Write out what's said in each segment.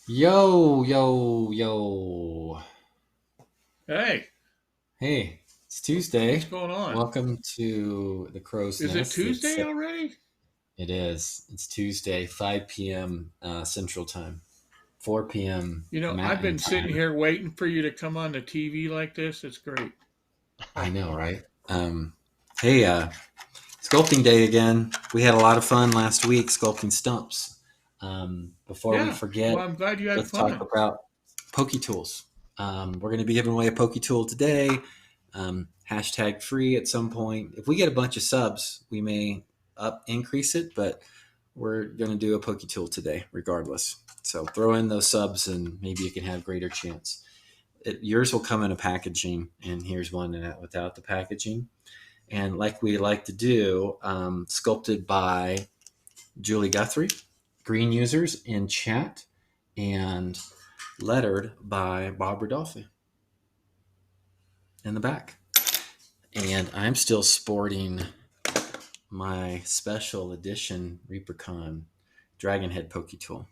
Yo, yo, yo. Hey, Hey, it's what's Tuesday. going on? Welcome to the Crow's Is it Nest. Tuesday already? It is. It's Tuesday, 5 p.m. Central Time, 4 p.m. I've Mountain been sitting Time. here waiting for you to come on the TV like this. It's great. I know, right? Hey, sculpting day again. We had a lot of fun last week sculpting stumps. Before we Yeah, forget, well, I'm glad you had let's talk fun. about Poke Tools. We're going to be giving away a Poke Tool today. Hashtag free at some point. If we get a bunch of subs, we may increase it, but we're going to do a Poke Tool today regardless. So throw in those subs and maybe you can have greater chance. Yours will come in a packaging, and here's one without the packaging. And like we like to do, sculpted by Julie Guthrie, green users in chat, and lettered by Bob Rodolphe in the back. And I'm still sporting my special edition Reapercon Dragonhead Poke Tool.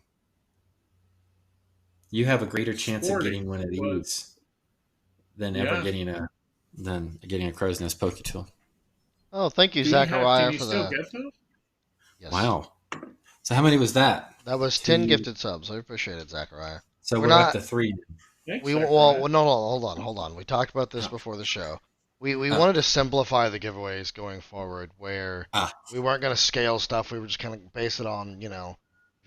You have a greater chance of Sporting. getting one of Well, these than ever yeah. getting a Crow's Nest Poke Tool. Oh, thank you, Can Zachariah, you for still the get those? yes. Wow. So how many was that? That was 10 Two. gifted subs. I appreciate it, Zachariah. So We're we're up not to three. Thanks, we well, Zachariah. no, hold on. We talked about this Oh, before the show. We oh, wanted to simplify the giveaways going forward, where ah, we weren't going to scale stuff. We were just kind of base it on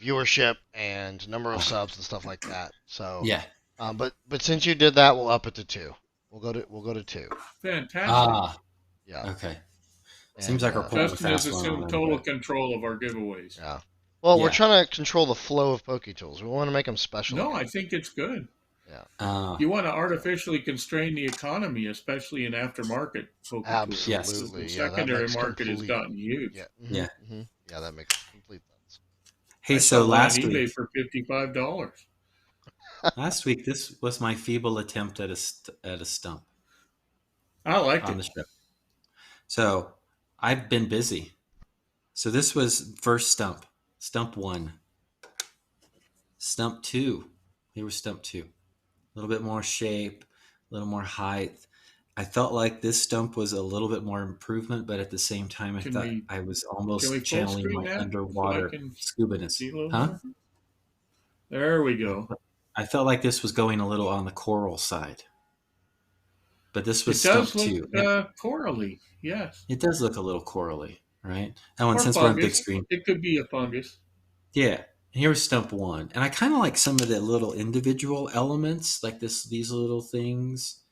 viewership and number of ah. subs and stuff like that. So, Yeah. but since you did that, we'll up it to two. We'll go to two. Fantastic. Ah, Yeah, okay. Seems and like we're pulling a Justin has fast one on assumed them, total but control of our giveaways. yeah. Well, we're yeah. trying to control the flow of Poke Tools. We want to make them special No, again. I think it's good. Yeah. Uh, You want to So. artificially constrain the economy, especially in aftermarket Poke Tools, yes. because the Absolutely. Yeah, that secondary makes market has complete. gotten huge. Yeah. Yeah. Yeah, that makes complete sense. Hey, I so saw one on last week, eBay for $55. last week this was my feeble attempt at a stump I liked on it. the show. So I've been busy. So this was first stump, stump one, stump two. Here was stump two. A little bit more shape, a little more height. I felt like this stump was a little bit more improvement, but at the same time, I Can thought we I was can we almost full channeling screen my that so I underwater can scuba-ness. see a little Huh? more? There we go. I felt like this was going a little on the coral side, but this was It stump does look two. And corally, yes, it does look a little corally, right? Oh, and or since we're on big fungus. screen, It could be a fungus. yeah. Here's stump one, and I kind of like some of the little individual elements, like these little things.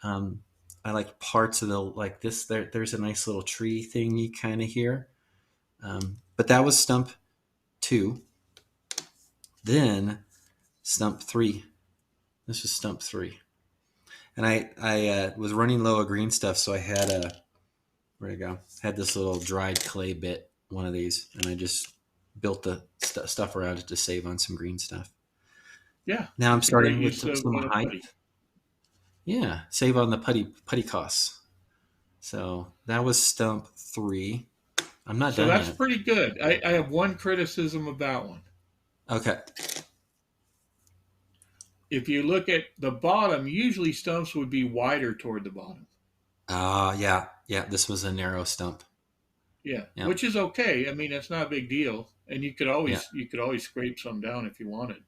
Um, I like parts of the like this. There's a nice little tree thing you kind of hear. But that was stump two. Then stump three. This was stump three, and I was running low of green stuff, so I had a where'd it go? Had this little dried clay bit, one of these, and I just built the stuff around it to save on some green stuff. Yeah, Now I'm it's a great starting with use of some height. putty. Yeah, save on the putty costs. So that was stump three. I'm not So done that's yet. pretty good. I have one criticism of that one. Okay. If you look at the bottom, usually stumps would be wider toward the bottom. Yeah, yeah. This was a narrow stump. Yeah, Yeah, which is okay. I mean, it's not a big deal, and yeah, you could always scrape some down if you wanted.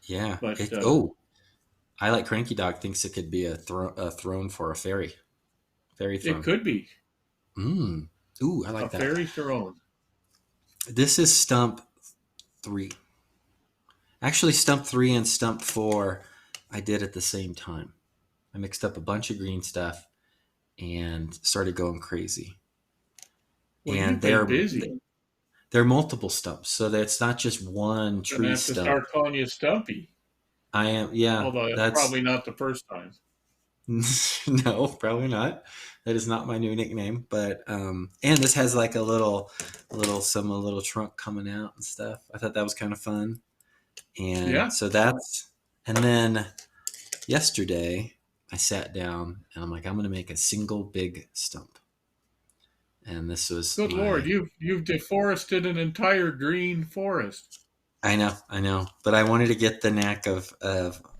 yeah. But I like Cranky Dog thinks it could be a throne for a fairy it throne. could be Mm. Ooh, I a like that. fairy throne. This is stump three. Actually, stump three and stump four, I did at the same time. I mixed up a bunch of green stuff and started going crazy. Well, And you've been busy. they're multiple stumps, so that's not just one Gonna tree have to stump. start calling you Stumpy. I am, yeah. Although that's That's probably not the first time. no, probably not. That is not my new nickname. But and this has like a little trunk coming out and stuff. I thought that was kind of fun. And Yeah. so that's and then yesterday I sat down and I'm like, I'm gonna make a single big stump. And this was Good Lord, my you've deforested an entire green forest. I know, but I wanted to get the knack of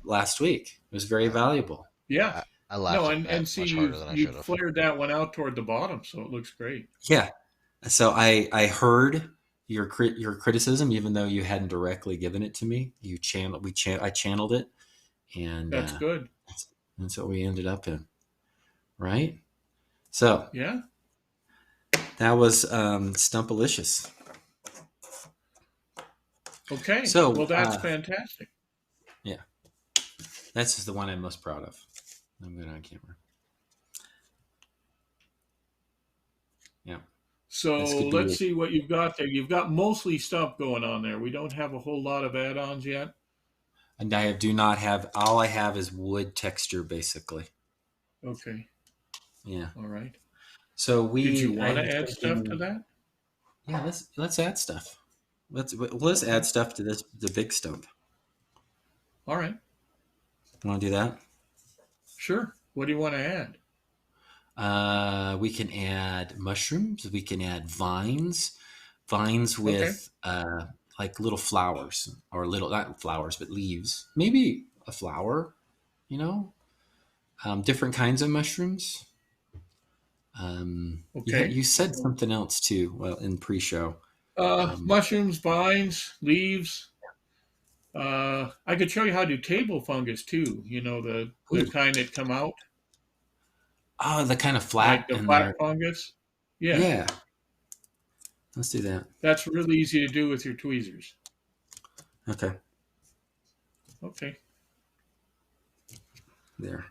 last week. It was very valuable. Yeah. I No, laughed at that and see, much harder than I should you've have. flared that one out toward the bottom, so it looks great. Yeah. So I heard your criticism, even though you hadn't directly given it to me. I channeled it, and That's good. that's what we ended up in, right? So Yeah. that was Stumpalicious. Okay. Well, So that's fantastic. yeah, that's just the one I'm most proud of. I'm good on camera. Yeah, this So could let's be. see what you've got there. You've got mostly stuff going on there. We don't have a whole lot of add-ons yet. And I do not have. All I have is wood texture, basically. Okay. Yeah. All right. So Did you I want to was add stuff to thinking, that? yeah, let's add stuff. Let's add Okay. stuff to the big stump. All right. Want to do that? Sure. What do you want to add? We can add mushrooms. We can add vines Okay. with like little flowers or little not flowers but leaves. Maybe a flower. You know, different kinds of mushrooms. Okay. You said something else too. Well, in pre-show. Um, Mushrooms, vines, leaves. I could show you how to do table fungus too. You know, the ooh, kind that come out oh, the kind of like flat the and flat they're fungus. Yeah, yeah. Let's do that. that's really easy to do with your tweezers. Okay, Okay. there.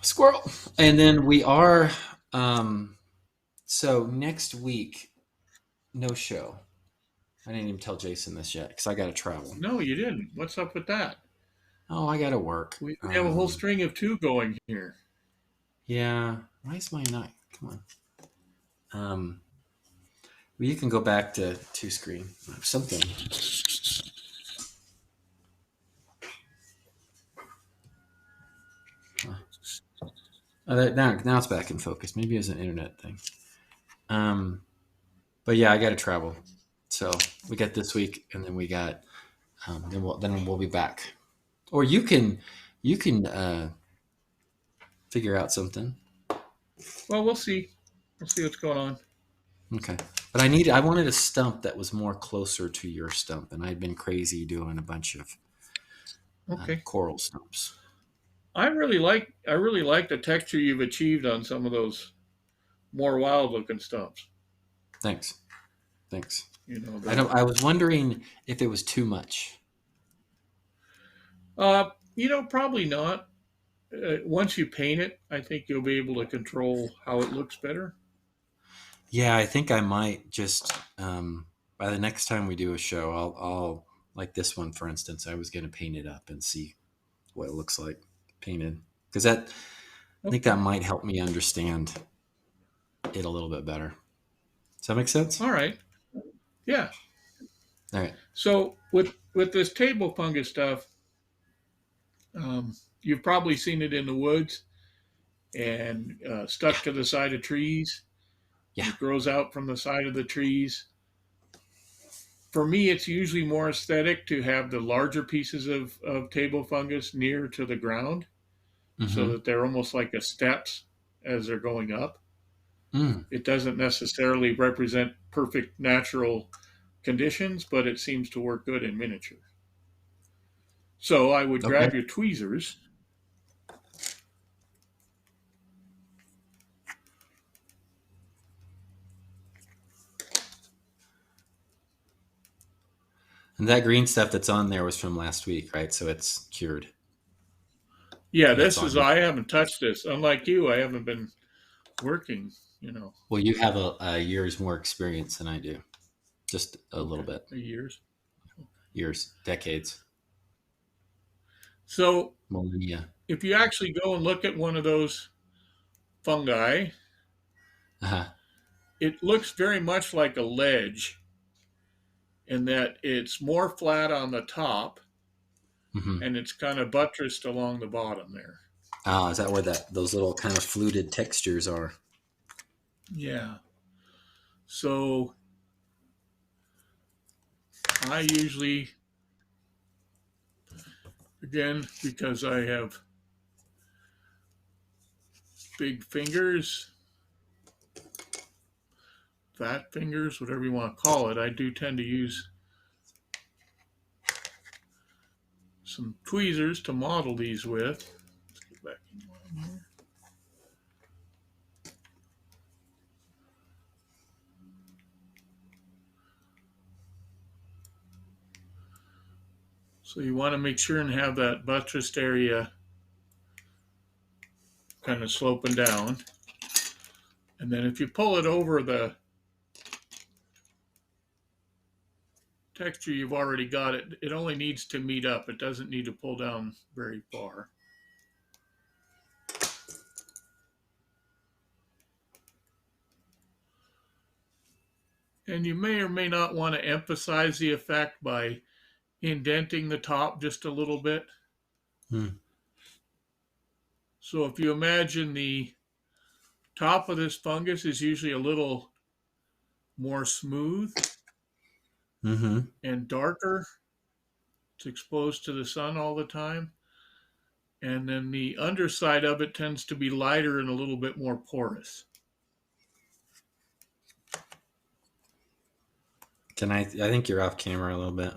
Squirrel. And then we are so next week, no show. I didn't even tell Jason this yet because I got to travel. No, you didn't. What's up with that? Oh, I got to work. We have a whole string of two going here. Yeah. Why is my not? Come on. Well, you can go back to two screen. Something. Now it's back in focus. Maybe it was an internet thing. Um, but yeah, I got to travel. So we got this week, and then we got then we'll be back. Or you can figure out something. Well, we'll see. We'll see what's going on. Okay. But I wanted a stump that was more closer to your stump, and I'd been crazy doing a bunch of Okay. coral stumps. I really like the texture you've achieved on some of those more wild looking stumps. Thanks. Thanks. You know I the don't. I was wondering if it was too much. probably not. Once you paint it, I think you'll be able to control how it looks better. Yeah, I think I might just by the next time we do a show, I'll like this one for instance. I was going to paint it up and see what it looks like painted because I think that Okay. might help me understand it a little bit better. Does that make sense? All right. Yeah. All right. So with this table fungus stuff, you've probably seen it in the woods and Yeah. stuck to the side of trees. Yeah. It grows out from the side of the trees. For me, it's usually more aesthetic to have the larger pieces of table fungus near to the ground so Mm-hmm. that they're almost like a steps as they're going up. Mm. It doesn't necessarily represent perfect natural conditions, but it seems to work good in miniature. So I would Okay. grab your tweezers. And that green stuff that's on there was from last week, right? So it's cured. Yeah, That's this on is, here. I haven't touched this. Unlike you, I haven't been working, Well, you have a year's more experience than I do. Just a little okay, bit. years. Years, decades, So millennia. if you actually go and look at one of those fungi, Uh-huh. it looks very much like a ledge in that it's more flat on the top Mm-hmm. and it's kind of buttressed along the bottom there. Oh, is that where those little kind of fluted textures are? Yeah. So I usually, again, because I have big fingers, fat fingers, whatever you want to call it, I do tend to use some tweezers to model these with. Let's get back in line here. So you want to make sure and have that buttressed area kind of sloping down. And then if you pull it over the texture you've already got, it only needs to meet up. It doesn't need to pull down very far. And you may or may not want to emphasize the effect by indenting the top just a little bit. Hmm. So if you imagine the top of this fungus is usually a little more smooth Mm-hmm. and darker. It's exposed to the sun all the time. And then the underside of it tends to be lighter and a little bit more porous. Can I? I think you're off camera a little bit.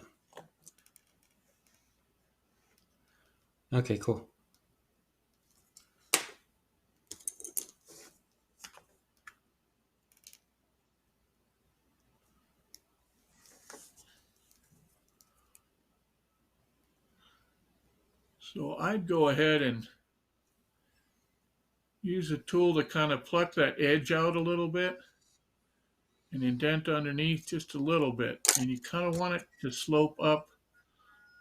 Okay, cool. So I'd go ahead and use a tool to kind of pluck that edge out a little bit and indent underneath just a little bit. And you kind of want it to slope up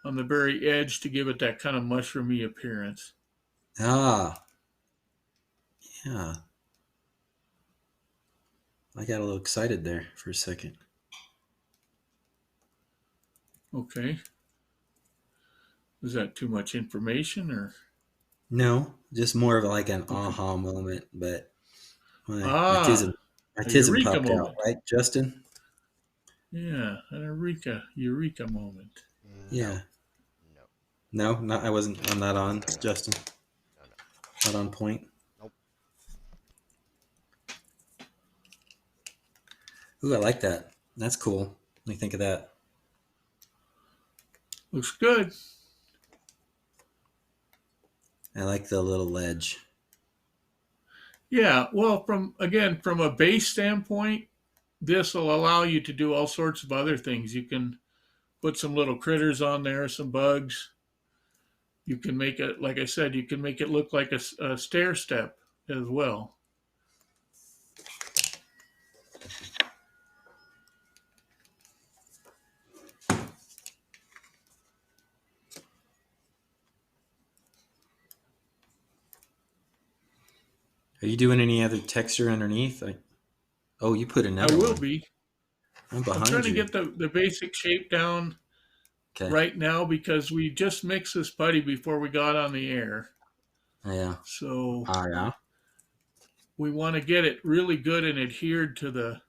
on the very edge to give it that kind of mushroomy appearance. Ah, yeah. I got a little excited there for a second. Okay. Is that too much information or? No, just more of like an Okay. aha moment, but my Ah, a artisan eureka popped out, moment. right, Justin? Yeah, an eureka moment. No, Yeah. no, No, not I wasn't. I'm not on, no, Justin. no, no. Not on point. Nope. Ooh, I like that. That's cool. Let me think of that. Looks good. I like the little ledge. Yeah, well, from a base standpoint, this will allow you to do all sorts of other things. You can put some little critters on there, some bugs. You can make it, like I said, you can make it look like a stair step as well. Are you doing any other texture underneath? Oh, you put I another will one. be. I'm I'm trying behind to you. get the basic shape down Okay. right now because we just mixed this putty before we got on the air. Yeah. So Ah, yeah. we want to get it really good and adhered to the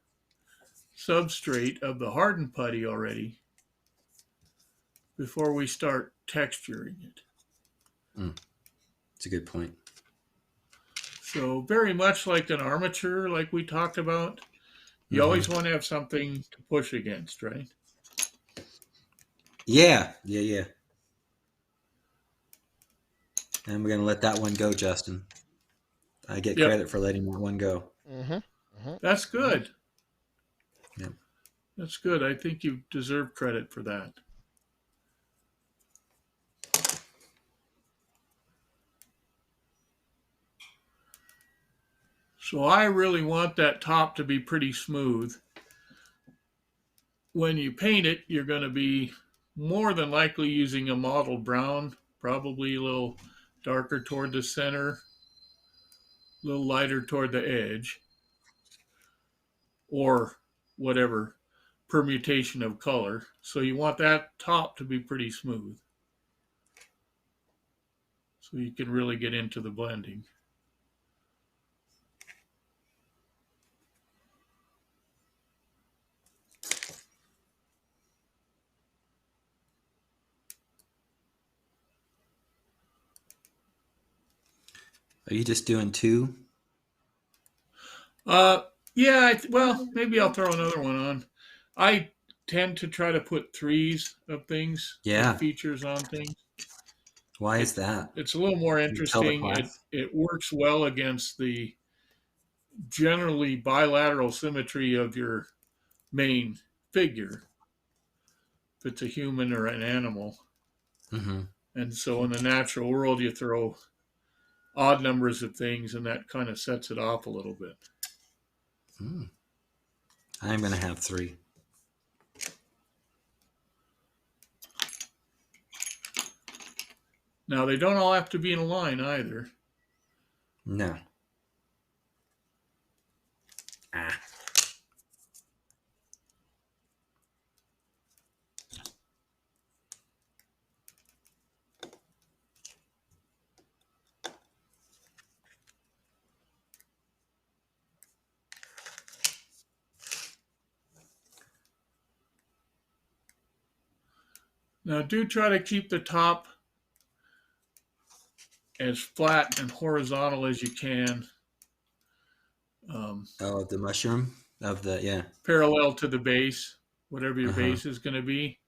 substrate of the hardened putty already before we start texturing it. Mm, it's a good point. So very much like an armature, like we talked about, you Mm-hmm. always want to have something to push against, right? Yeah. Yeah. Yeah. And we're gonna let that one go, Justin. I get Yep, credit for letting that one go. Mm-hmm. Mm-hmm. that's Mm-hmm. good. Yep. That's good. I think you deserve credit for that. So I really want that top to be pretty smooth. When you paint it, you're going to be more than likely using a mottled brown, probably a little darker toward the center, a little lighter toward the edge, or whatever permutation of color. So you want that top to be pretty smooth so you can really get into the blending. Are you just doing two? Uh, yeah. Well, maybe I'll throw another one on. I tend to try to put threes of things, of Yeah. features on things. Why is It's that? it's a little more Can you tell the interesting. It class? it works well against the generally bilateral symmetry of your main figure, if it's a human or an animal. Mm-hmm. And so in the natural world, you throw odd numbers of things, and that kind of sets it off a little bit. Mm. I'm gonna have three. Now, they don't all have to be in a line either. No. Ah. Now, do try to keep the top as flat and horizontal as you can, um, Oh, the mushroom of the yeah. parallel to the base, whatever your Uh huh. base is going to be.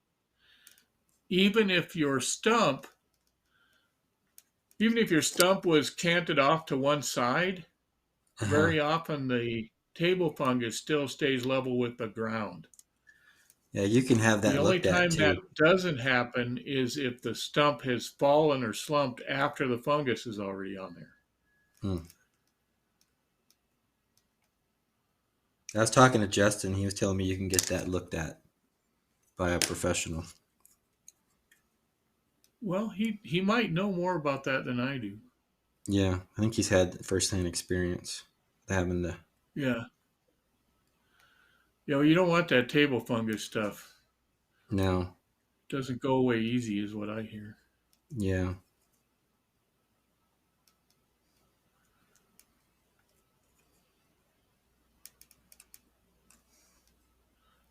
Even if your stump, even if your stump was canted off to one side, Uh huh. very often the table fungus still stays level with the ground. Yeah, you can have The that only looked at time that too. doesn't happen is if the stump has fallen or slumped after the fungus is already on there. Hmm. I was talking to Justin. He was telling me you can get that looked at by a professional. Well, he might know more about that than I do. Yeah, I think he's had first-hand experience having the. Yeah. Yeah, well, you don't want that table fungus stuff. No. Doesn't go away easy, is what I hear. Yeah.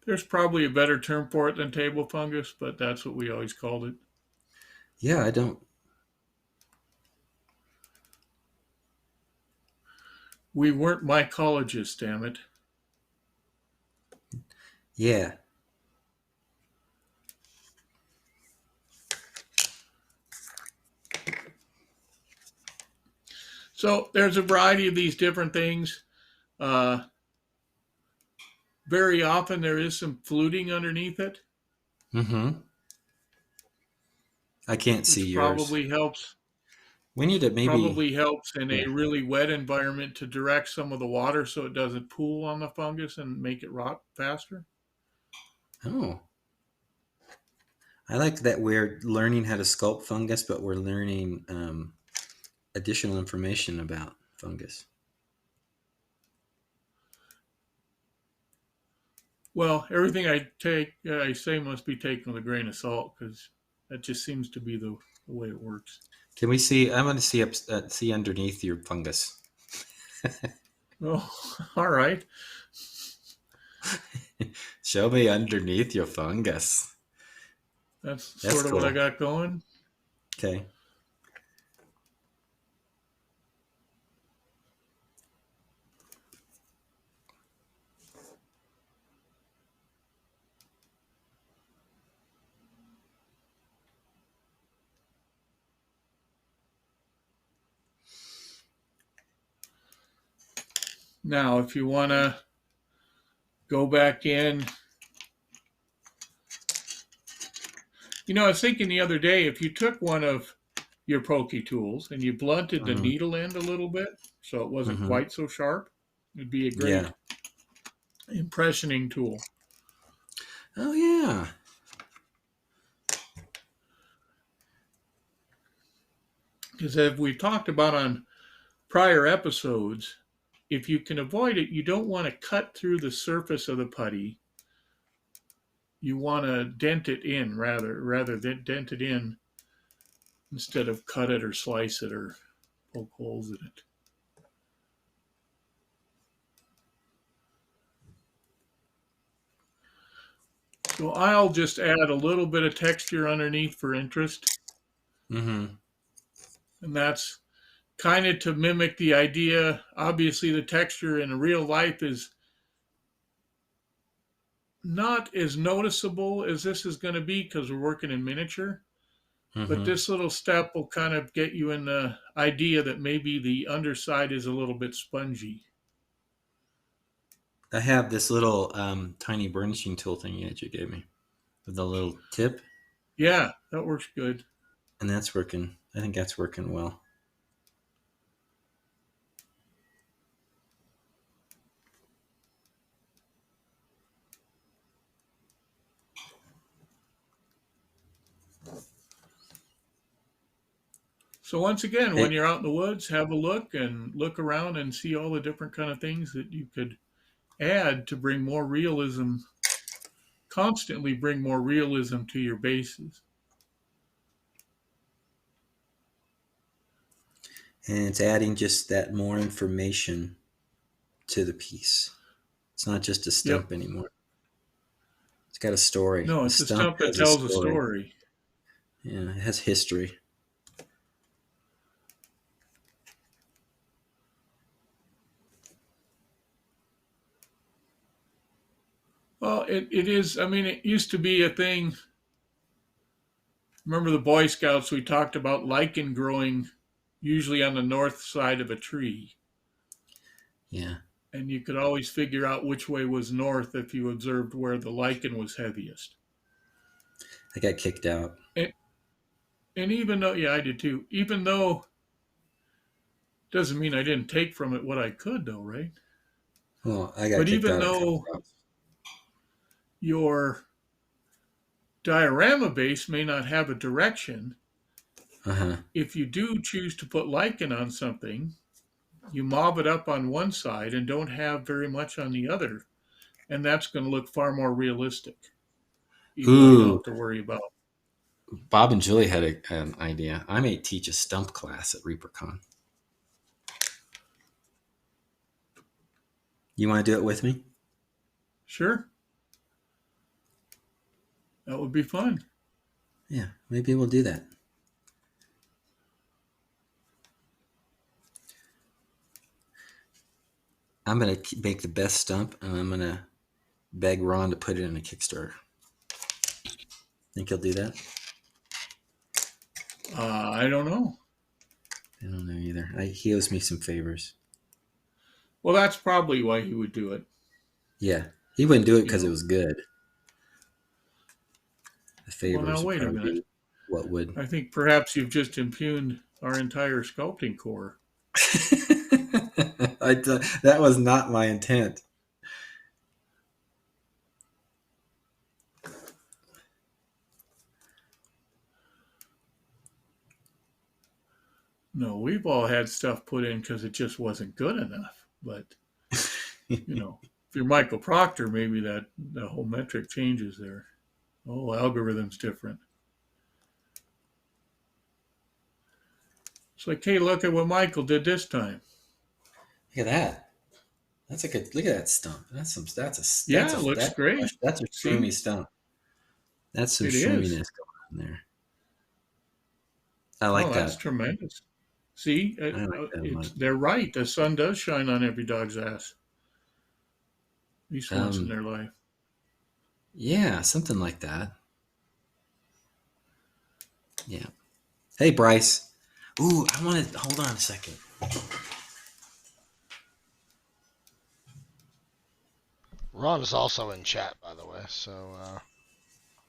There's probably a better term for it than table fungus, but that's what we always called it. Yeah, I don't. We weren't mycologists, damn it. Yeah. So there's a variety of these different things. Uh, very often there is some fluting underneath it, Mm-hmm. I can't see which yours. We need to maybe. probably helps in a Yeah. really wet environment to direct some of the water so it doesn't pool on the fungus and make it rot faster. Oh, I like that we're learning how to sculpt fungus, but we're learning additional information about fungus. Well, everything I say must be taken with a grain of salt because that just seems to be the way it works. Can we see? I want to see see underneath your fungus. Oh, all right. Show me underneath your fungus. That's That's sort of what I cool. got going. Okay. Now, if you want to go back in, I was thinking the other day if you took one of your pokey tools and you blunted the Mm-hmm. needle end a little bit so it wasn't Mm-hmm. quite so sharp, it'd be a Yeah. great impressioning tool. Oh yeah. Because as we've talked about on prior episodes, if you can avoid it, you don't want to cut through the surface of the putty. You want to dent it in rather than dent it in instead of cut it or slice it or poke holes in it. So I'll just add a little bit of texture underneath for interest, Mm-hmm. and that's kind of to mimic the idea. Obviously, the texture in real life is not as noticeable as this is going to be because we're working in miniature. But Mm-hmm. this little step will kind of get you in the idea that maybe the underside is a little bit spongy. I have this little tiny burnishing tool thingy that you gave me with the little tip, Yeah, that works good. and that's working. I think that's working well. So once again, when Hey, you're out in the woods, have a look and look around and see all the different kind of things that you could add to bring more realism, constantly bring more realism to your bases. and it's adding just that more information to the piece. It's not just a Yep. stump anymore. It's got a story. No, The it's a stump stump that has a tells a story. story. Yeah, it has history. Well, it is. I mean, it used to be a thing. Remember the Boy Scouts? We talked about lichen growing usually on the north side of a tree. Yeah, And you could always figure out which way was north if you observed where the lichen was heaviest. I got kicked out. And, and even though, yeah, I did too. Even though doesn't mean I didn't take from it what I could, though, right? Well, I got But kicked even out a couple though times. your diorama base may not have a direction, Uh huh. if you do choose to put lichen on something, you mob it up on one side and don't have very much on the other, and that's going to look far more realistic, even though you don't Ooh, have to worry about. Bob and Julie had an idea. I may teach a stump class at ReaperCon. You want to do it with me? Sure, that would be fun. Yeah, maybe we'll do that. I'm gonna make the best stump, and I'm gonna beg Ron to put it in a Kickstarter. Think he'll do that? I don't know. I don't know either. He owes me some favors. Well, that's probably why he would do it. Yeah, he wouldn't do it You because it know. was good. The Well, now favors would wait a probably minute. be what would. I think perhaps you've just impugned our entire sculpting core. That was not my intent. No, we've all had stuff put in because it just wasn't good enough. But if you're Michael Proctor, maybe that the whole metric changes there. The whole algorithm's different. It's like, hey, look at what Michael did this time. Look at that. That's a good. Look at that stump. That's some. Yeah, it looks great. That's a See, shroomy stump. That's some it is. shroominess going on there. I Oh, like that's that. tremendous. See, I like that a lot. they're right. The sun does shine on every dog's ass, at least once in Um, their life. yeah, something like that. Yeah. Hey, Bryce. Ooh, I want to hold on a second. Ron is also in chat, by the way. So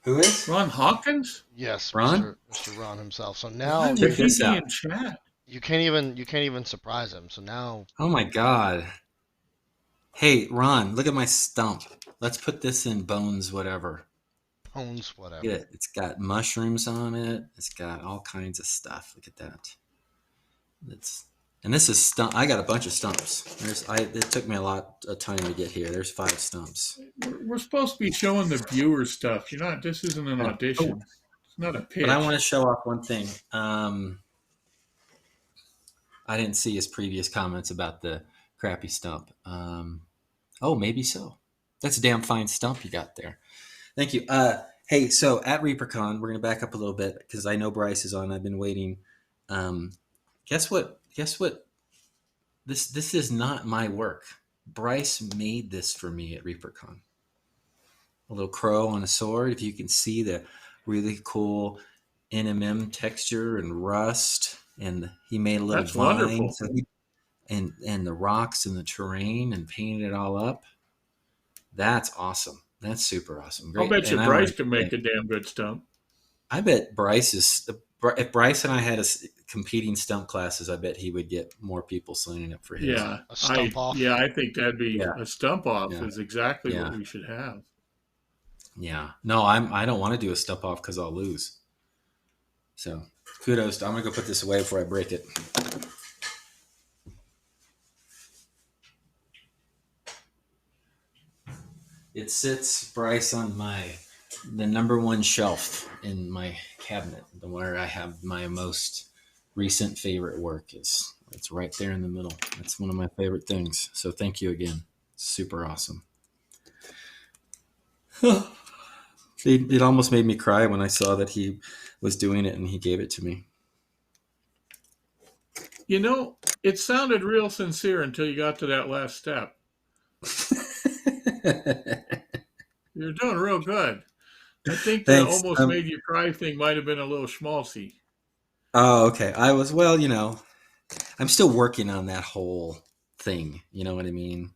Who is Ron Hawkins? yes, Ron? Mr. Ron himself. So Why now would Check he this be out. in chat? you can't even surprise him. So now Oh my God. Hey, Ron, look at my stump. Let's put this in bones, whatever. owns Look at whatever. it. It's got mushrooms on it. It's got all kinds of stuff. Look at that. It's and this is stump. I got a bunch of stumps. It took me a lot of time to get here. There's 5 stumps. We're supposed to be showing the viewer stuff. You're not. This isn't an Oh, audition. It's not a but I want to pitch. show off one thing. I didn't see his previous comments about the crappy stump. Oh, maybe so. That's a damn fine stump you got there. Thank you. Hey, so at ReaperCon, we're gonna back up a little bit because I know Bryce is on. I've been waiting. Um, guess what? guess what? This is not my work. Bryce made this for me at ReaperCon. A little crow on a sword. If you can see the really cool NMM texture and rust, and he made a little That's vine, wonderful. so and the rocks and the terrain, and painted it all up. That's awesome. That's super awesome. I'll Great. bet you And I Bryce want to can say, make a damn good stump. I bet Bryce is. If Bryce and I had competing stump classes, I bet he would get more people signing up for his. Yeah, A stump off. I think that'd be Yeah, a stump off yeah, is exactly what yeah, we should have. yeah. No, I don't want to do a stump off because I'll lose. So kudos. I'm gonna go put this away before I break it. It sits, Bryce, on the number one shelf in my cabinet, where I have my most recent favorite work. It's right there in the middle. It's one of my favorite things. So thank you again. Super awesome. It almost made me cry when I saw that he was doing it and he gave it to me. You know, it sounded real sincere until you got to that last step. You're doing real good. I think the Thanks. almost made you cry thing might have been a little schmaltzy. Oh, okay. I was, well, I'm still working on that whole thing. You know what I mean?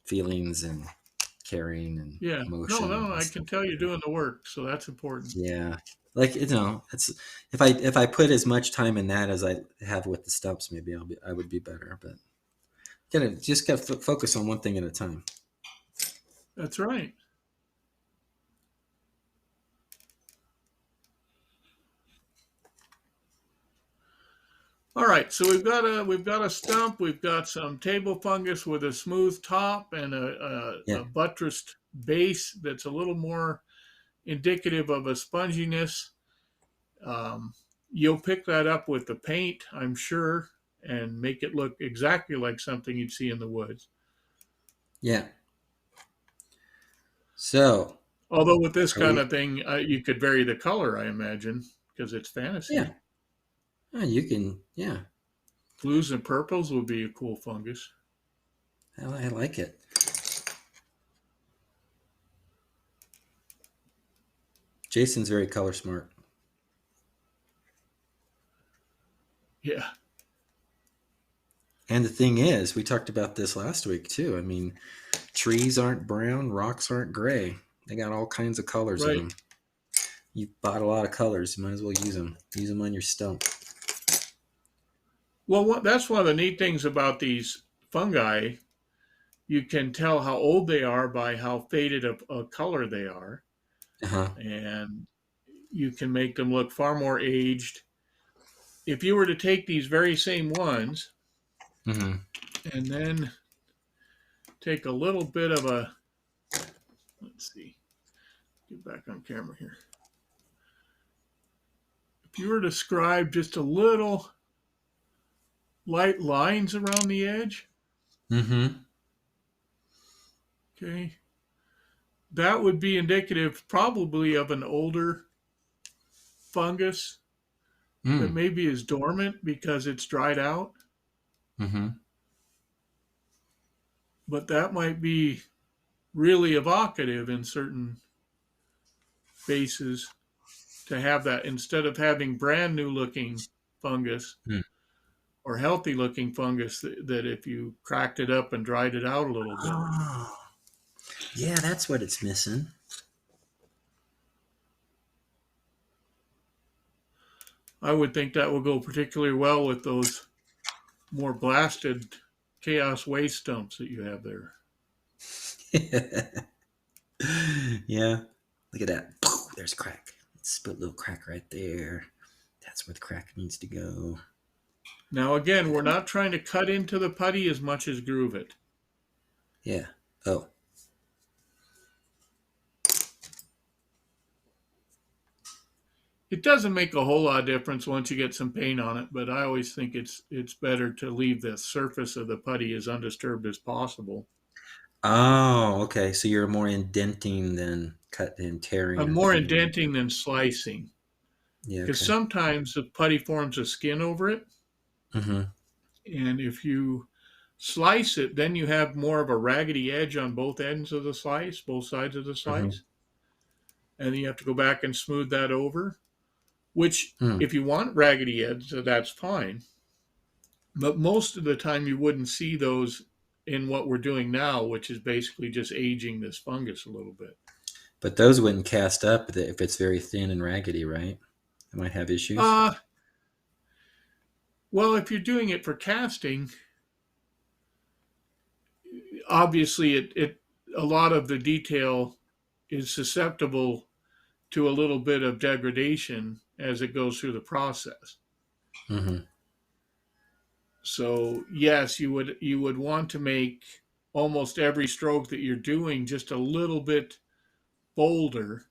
Feelings and caring and Yeah. No, emotion no, and I stuff can tell like you're that. doing the work, so that's important. Yeah. Like, it's if I put as much time in that as I have with the stumps, maybe I would be better. But gotta focus on one thing at a time. That's right. All right, so we've got a stump, we've got some table fungus with a smooth top and Yeah. a buttressed base that's a little more indicative of a sponginess. Um, you'll pick that up with the paint, I'm sure, and make it look exactly like something you'd see in the woods. Yeah. So Although with this are kind we? of thing, you could vary the color, I imagine, because it's Yeah. fantasy. Oh, you can. Yeah. Blues and purples would be a cool fungus. I like it. Jason's very color smart. Yeah, And the thing is, we talked about this last week too. I mean, trees aren't brown, rocks aren't gray. They got all kinds of colors in right. them. You bought a lot of colors. You might as well use them. Use them on your stump. Well, that's one of the neat things about these fungi. You can tell how old they are by how faded a color they are, Uh huh. and you can make them look far more aged. If you were to take these very same ones Mm-hmm. and then take a little bit of a, let's see, get back on camera here. If you were to scribe just a little light lines around the edge, Mm-hmm. okay, that would be indicative probably of an older fungus that Mm. maybe is dormant because it's dried out, Mm-hmm. but that might be really evocative in certain bases to have that instead of having brand new looking fungus Mm. or healthy looking fungus that if you cracked it up and dried it out a little bit. Oh, yeah, that's what it's missing. I would think that will go particularly well with those more blasted chaos waste stumps that you have there. Yeah. Look at that. There's a crack. Let's put a little crack right there. That's where the crack needs to go. Now, again, we're not trying to cut into the putty as much as groove it. Yeah. Oh. It doesn't make a whole lot of difference once you get some paint on it, but I always think it's better to leave the surface of the putty as undisturbed as possible. Oh, okay. So you're more indenting than cut and tearing I'm or more cutting. indenting than slicing Yeah. because Okay. sometimes the putty forms a skin over it, Mm-hmm. And if you slice it, then you have more of a raggedy edge on both ends of the slice, both sides of the Hmm. slice. And then you have to go back and smooth that over, which, Hmm. if you want raggedy edge, that's fine. But most of the time, you wouldn't see those in what we're doing now, which is basically just aging this fungus a little bit. But those wouldn't cast up if it's very thin and raggedy, right? It might have issues. Uh, well, if you're doing it for casting, obviously it a lot of the detail is susceptible to a little bit of degradation as it goes through the process. Hmm. So yes, you would want to make almost every stroke that you're doing just a little bit bolder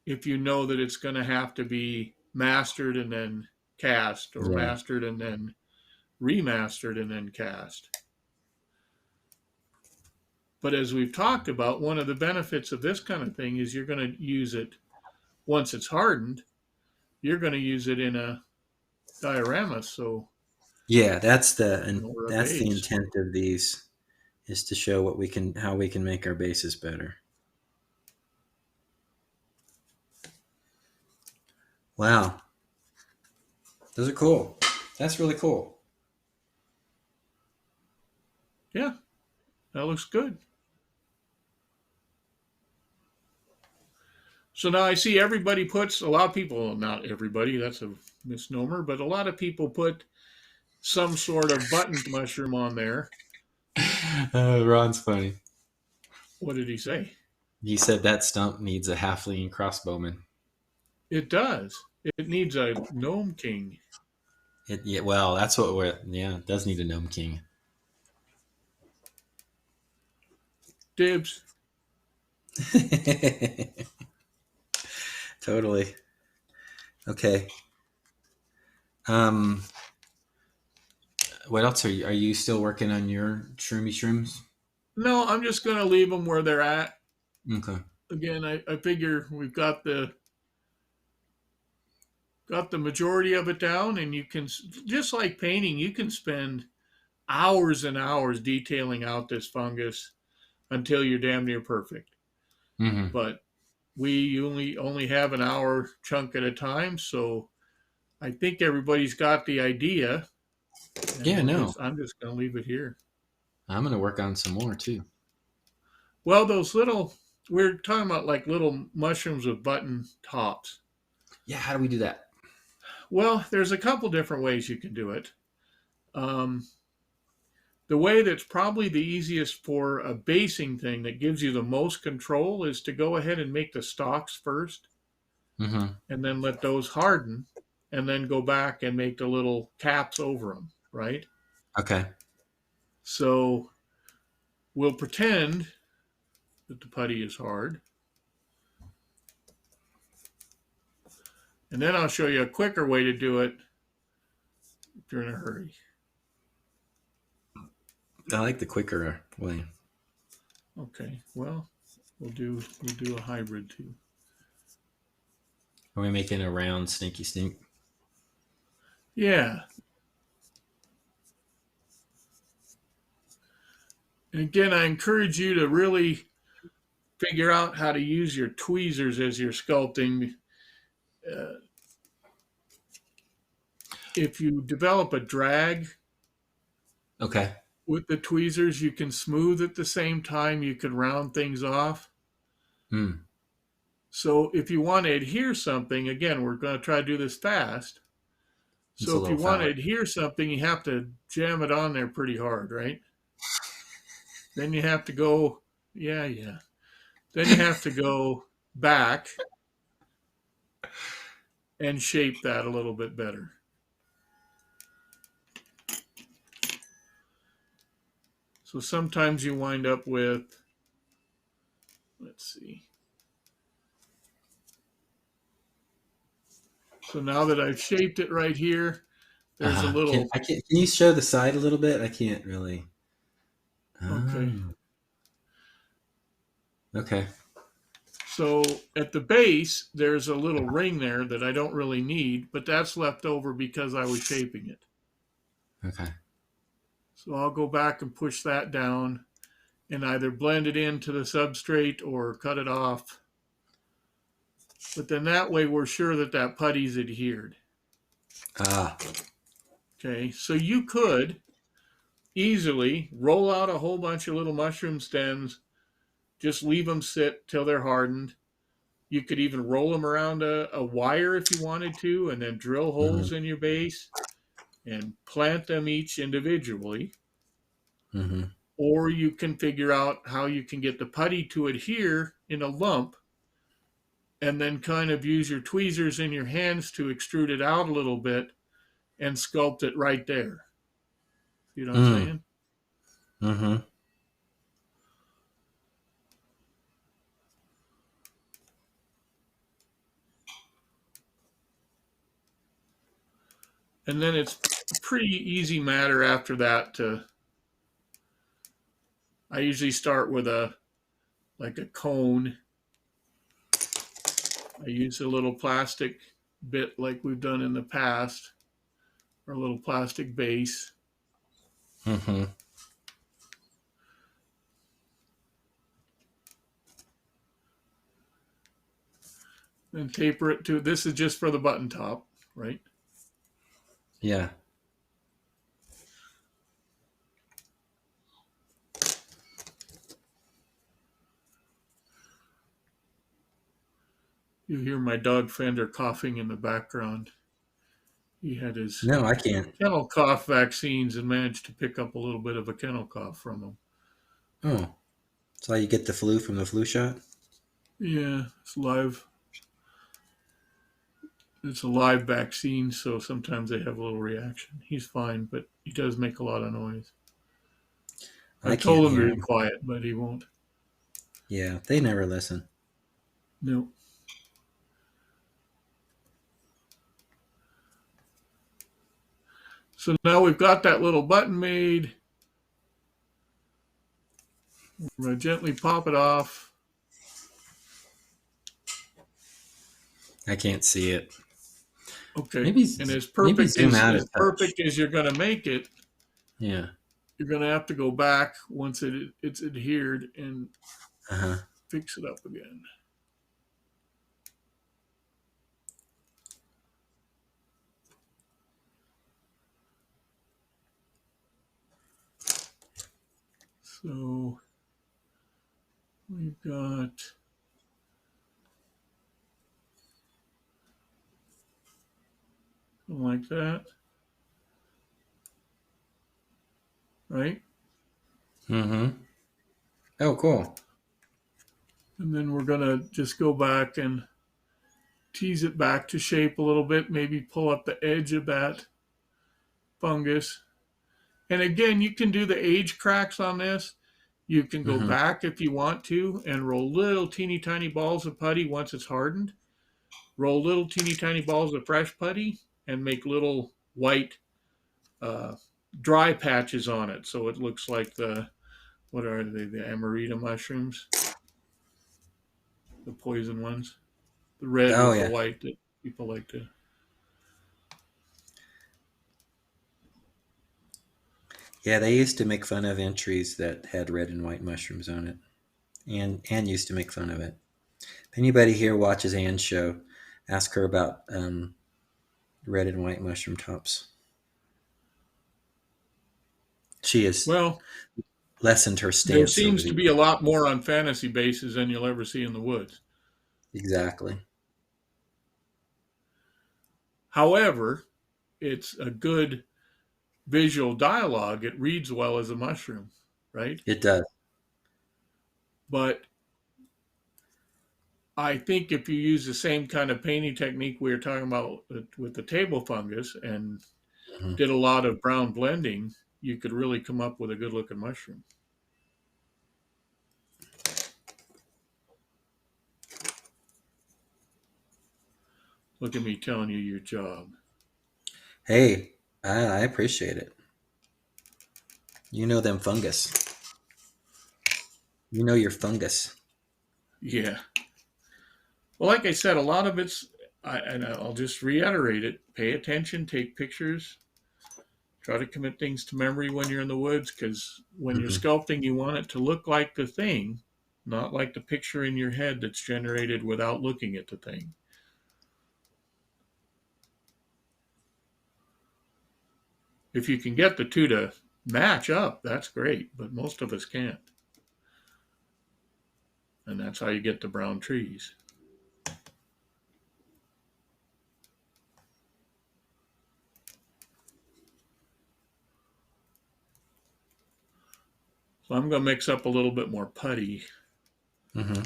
if you know that it's going to have to be mastered and then cast, or Yeah. mastered and then remastered and then cast. But as we've talked about, one of the benefits of this kind of thing is you're going to use it once it's hardened. You're going to use it in a diorama, so Yeah, and or a that's the base. intent of these is to show how we can make our bases better. Wow, those are cool. That's really cool. Yeah, that looks good. So now I see everybody puts, a lot of people, not everybody, that's a misnomer, but a lot of people put some sort of button mushroom on there. Ron's funny. What did he say? He said that stump needs a halfling crossbowman. It does. It needs a gnome king. Yeah, well, that's what we're. Yeah, it does need a gnome king. Dibs. Totally. Okay. Um, what else are you still working on your shroomy shrooms? No, I'm just going to leave them where they're at. Okay. Again, I figure we've got the majority of it down, and you can, just like painting, you can spend hours and hours detailing out this fungus until you're damn near perfect. Mm-hmm. But we only have an hour chunk at a time, so I think everybody's got the idea, and Yeah, no. I'm just going to leave it here. I'm gonna work on some more too. Well, those little, we're talking about like little mushrooms with button tops. Yeah, how do we do that? Well, there's a couple different ways you can do it. Um, the way that's probably the easiest for a basing thing that gives you the most control is to go ahead and make the stalks first, Mm-hmm. and then let those harden, and then go back and make the little caps over them, right? Okay. So we'll pretend that the putty is hard, and then I'll show you a quicker way to do it if you're in a hurry. I like the quicker way. Okay, well, we'll do a hybrid too. Are we making a round sneaky stink? Yeah. And again, I encourage you to really figure out how to use your tweezers as you're sculpting. Uh, if you develop a drag Okay. with the tweezers, you can smooth at the same time. You can round things off. Hmm. So if you want to adhere something, again, we're going to try to do this fast. It's So a if you little want to phallic. adhere something, you have to jam it on there pretty hard, right? Then you have to go, yeah, yeah. Then you have to go back and shape that a little bit better. So sometimes you wind up with, let's see. So now that I've shaped it right here, there's a little, Can you show the side a little bit? I can't really. okay. Oh, okay. So at the base, there's a little ring there that I don't really need, but that's left over because I was shaping it. Okay. So I'll go back and push that down and either blend it into the substrate or cut it off. But then that way we're sure that that putty's adhered. Ah. Okay, so you could easily roll out a whole bunch of little mushroom stems, just leave them sit till they're hardened. You could even roll them around a wire if you wanted to, and then drill Mm-hmm. holes in your base and plant them each individually. Mm-hmm. Or you can figure out how you can get the putty to adhere in a lump and then kind of use your tweezers in your hands to extrude it out a little bit and sculpt it right there. You know what I'm Mm. saying? Mm-hmm. And then it's a pretty easy matter after that to I usually start with a like a cone. I use a little plastic bit like we've done in the past, or a little plastic base. Mm-hmm. And taper it to this is just for the button top, right? Yeah. You hear my dog Fender coughing in the background. He had his No, I can't. kennel cough vaccines and managed to pick up a little bit of a kennel cough from him. Oh, so you get the flu from the flu shot? Yeah, it's live. It's a live vaccine, so sometimes they have a little reaction. He's fine, but he does make a lot of noise. I I've can't told him hear to be him. quiet, but he won't. Yeah, they never listen. No. So now we've got that little button made. We're going to gently pop it off. I can't see it. Okay. Maybe And maybe zoom out a as touch. perfect as you're going to make it, Yeah. you're going to have to go back once it's adhered and Uh-huh. fix it up again. So we've got something like that, right? Mm-hmm. Oh, cool. And then we're going to just go back and tease it back to shape a little bit, maybe pull up the edge of that fungus. And again, you can do the age cracks on this. You can go Mm-hmm. back if you want to and roll little teeny tiny balls of putty once it's hardened. Roll little teeny tiny balls of fresh putty and make little white uh, dry patches on it. So it looks like what are they, the amarita mushrooms, the poison ones, the red Oh, with the yeah. white that people like to. Yeah, they used to make fun of entries that had red and white mushrooms on it. And Anne used to make fun of it. If anybody here watches Anne's show, ask her about red and white mushroom tops. She has Well, lessened her there stance over seems to the be a lot more on fantasy bases than you'll ever see in the woods. exactly. However, it's a good visual dialogue. It reads well as a mushroom, right? It does. But I think if you use the same kind of painting technique we were talking about with the table fungus and Mm-hmm. did a lot of brown blending, you could really come up with a good looking mushroom. Look at me telling you your job. Hey, I appreciate it. You know them fungus. You know your fungus. Yeah. Well, like I said, a lot of and I'll just reiterate it: pay attention, take pictures, Try to commit things to memory when you're in the woods, because when you're Hmm. sculpting, you want it to look like the thing, not like the picture in your head that's generated without looking at the thing. If you can get the two to match up, that's great, but most of us can't. And that's how you get the brown trees. So I'm going to mix up a little bit more putty. Hmm.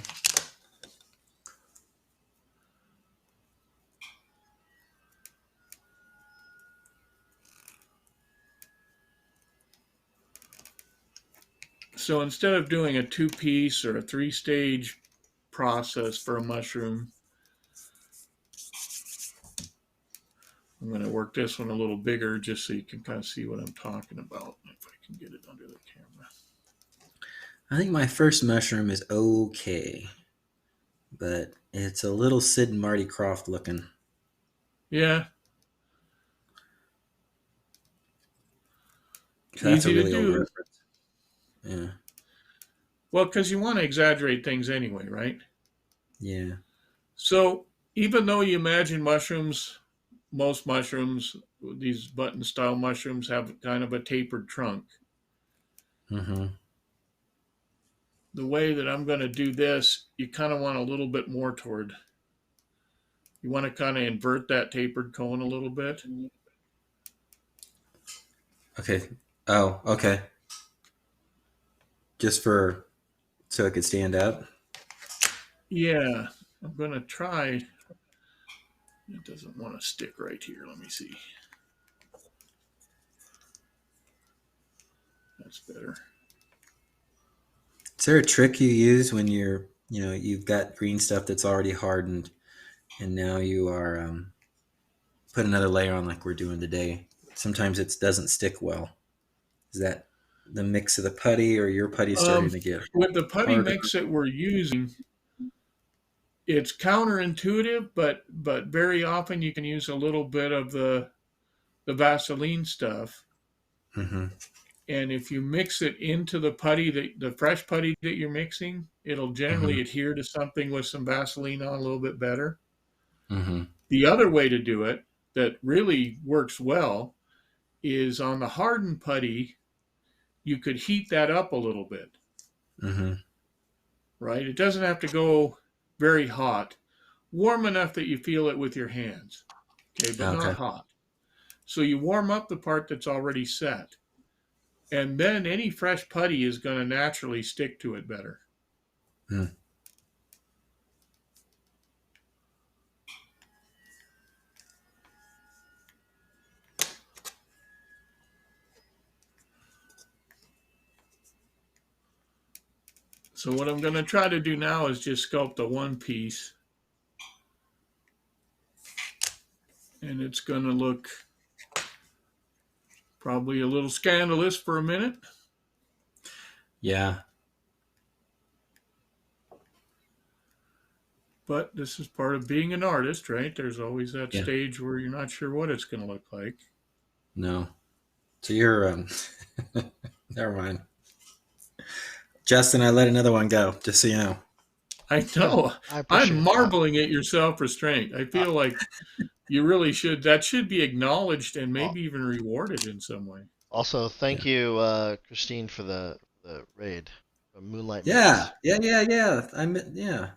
So instead of doing a two-piece or a three-stage process for a mushroom, I'm going to work this one a little bigger just so you can kind of see what I'm talking about. If I can get it under the camera. I think my first mushroom is okay, but it's a little Sid and Marty Croft looking. Yeah, it's So that's a easy to really old do. reference. Yeah, Well, because you want to exaggerate things anyway, right? yeah. So even though you imagine mushrooms, most mushrooms, these button style mushrooms, have kind of a tapered trunk. Hmm. The way that I'm going to do this, you kind of want a little bit more toward, you want to kind of invert that tapered cone a little bit. Okay. Oh, okay. Just for so it could stand up. Yeah, I'm going to try. It doesn't want to stick right here. Let me see. That's better. Is there a trick you use when you've got green stuff that's already hardened, and now you are put another layer on like we're doing today? Sometimes it doesn't stick well. Is that the mix of the putty, or your putty starting Um, to get with the putty harder? mix that we're using, it's counterintuitive, but very often you can use a little bit of the Vaseline stuff. Hmm. And if you mix it into the putty, the fresh putty that you're mixing, it'll Hmm. generally adhere to something with some Vaseline on a little bit better. Hmm. The other way to do it that really works well is on the hardened putty, you could heat that up a little bit, Hmm. right? It doesn't have to go very hot, warm enough that you feel it with your hands, okay, but not Okay. hot. So you warm up the part that's already set, and then any fresh putty is going to naturally stick to it better. Mm. So what I'm going to try to do now is just sculpt the one piece, and it's going to look probably a little scandalous for a minute, Yeah. but this is part of being an artist, right? There's always that Yeah. stage where you're not sure what it's going to look like. No. So you're never mind. Justin, I let another one go, just so you know. I Yeah, know. I I'm appreciate that. marveling at your self-restraint. I feel like you really should. That should be acknowledged and Uh, maybe even rewarded in some way. Also, Yeah. thank you, Christine, for the raid, Moonlight Yeah. Myths. Yeah. Yeah. Yeah. Yeah.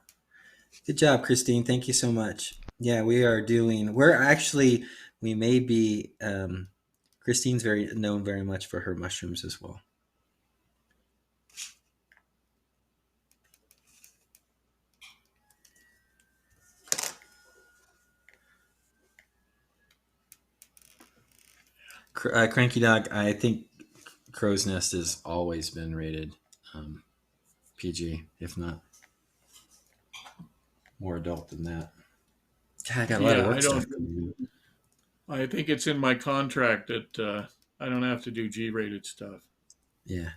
Good job, Christine. Thank you so much. Yeah, we're actually, we may be, Christine's very known very much for her mushrooms as well. Cranky Dog, I think Crow's Nest has always been rated PG, if not more adult than that. God, I got a lot of Yeah, I work stuff don't. coming in. I think it's in my contract that I don't have to do G-rated stuff. Yeah.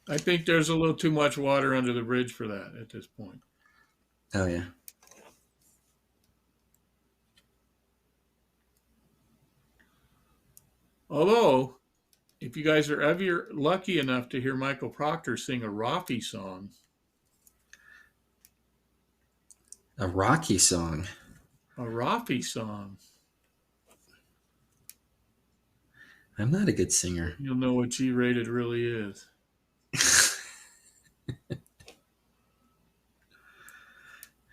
I think there's a little too much water under the bridge for that at this point. Oh, yeah. Although, if you guys are ever lucky enough to hear Michael Proctor sing a Rafi song, A Rocky song. a Rafi song, I'm not a good singer. you'll know what G-rated really is.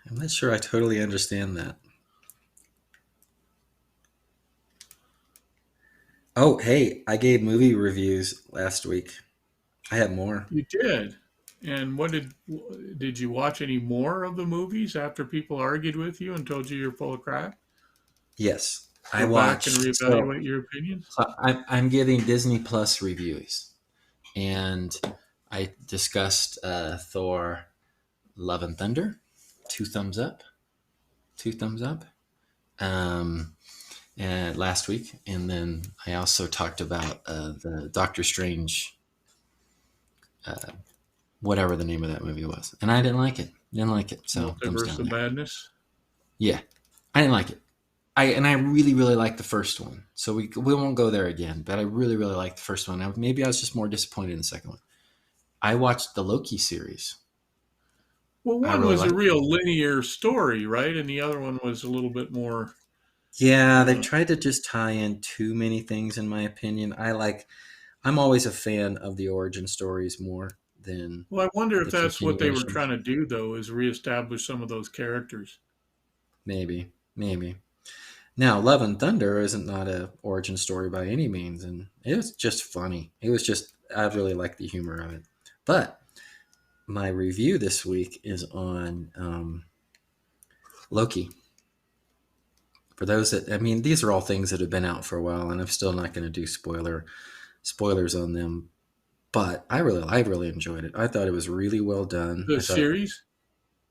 I'm not sure I totally understand that. Oh, hey, I gave movie reviews last week. I have more. You did. And what did you watch any more of the movies after people argued with you and told you you're full of crap? Yes, I Go back and watched. So reevaluate your opinions? I'm giving Disney Plus reviews, and I discussed Thor: Love and Thunder. Two thumbs up. Two thumbs up. Um, and last week, and then I also talked about the Doctor Strange, whatever the name of that movie was, and I didn't like it. Didn't like it. So thumbs Multiverse down of there. Madness? Yeah, I didn't like it. I really like the first one. So we won't go there again. But I really like the first one. Maybe I was just more disappointed in the second one. I watched the Loki series. Well, I one really was a liked it. real linear story, right? And the other one was a little bit more. Yeah, they've Uh, tried to just tie in too many things, in my opinion. I'm always a fan of the origin stories more than well, I wonder if the that's what they were continuations. trying to do, though, is reestablish some of those characters. Maybe. Now, Love and Thunder isn't not a origin story by any means, and it was just funny. It was just I really like the humor of it. But my review this week is on Loki. For those that these are all things that have been out for a while, and I'm still not going to do spoilers on them. But I really enjoyed it. I thought it was really well done. The I thought, series?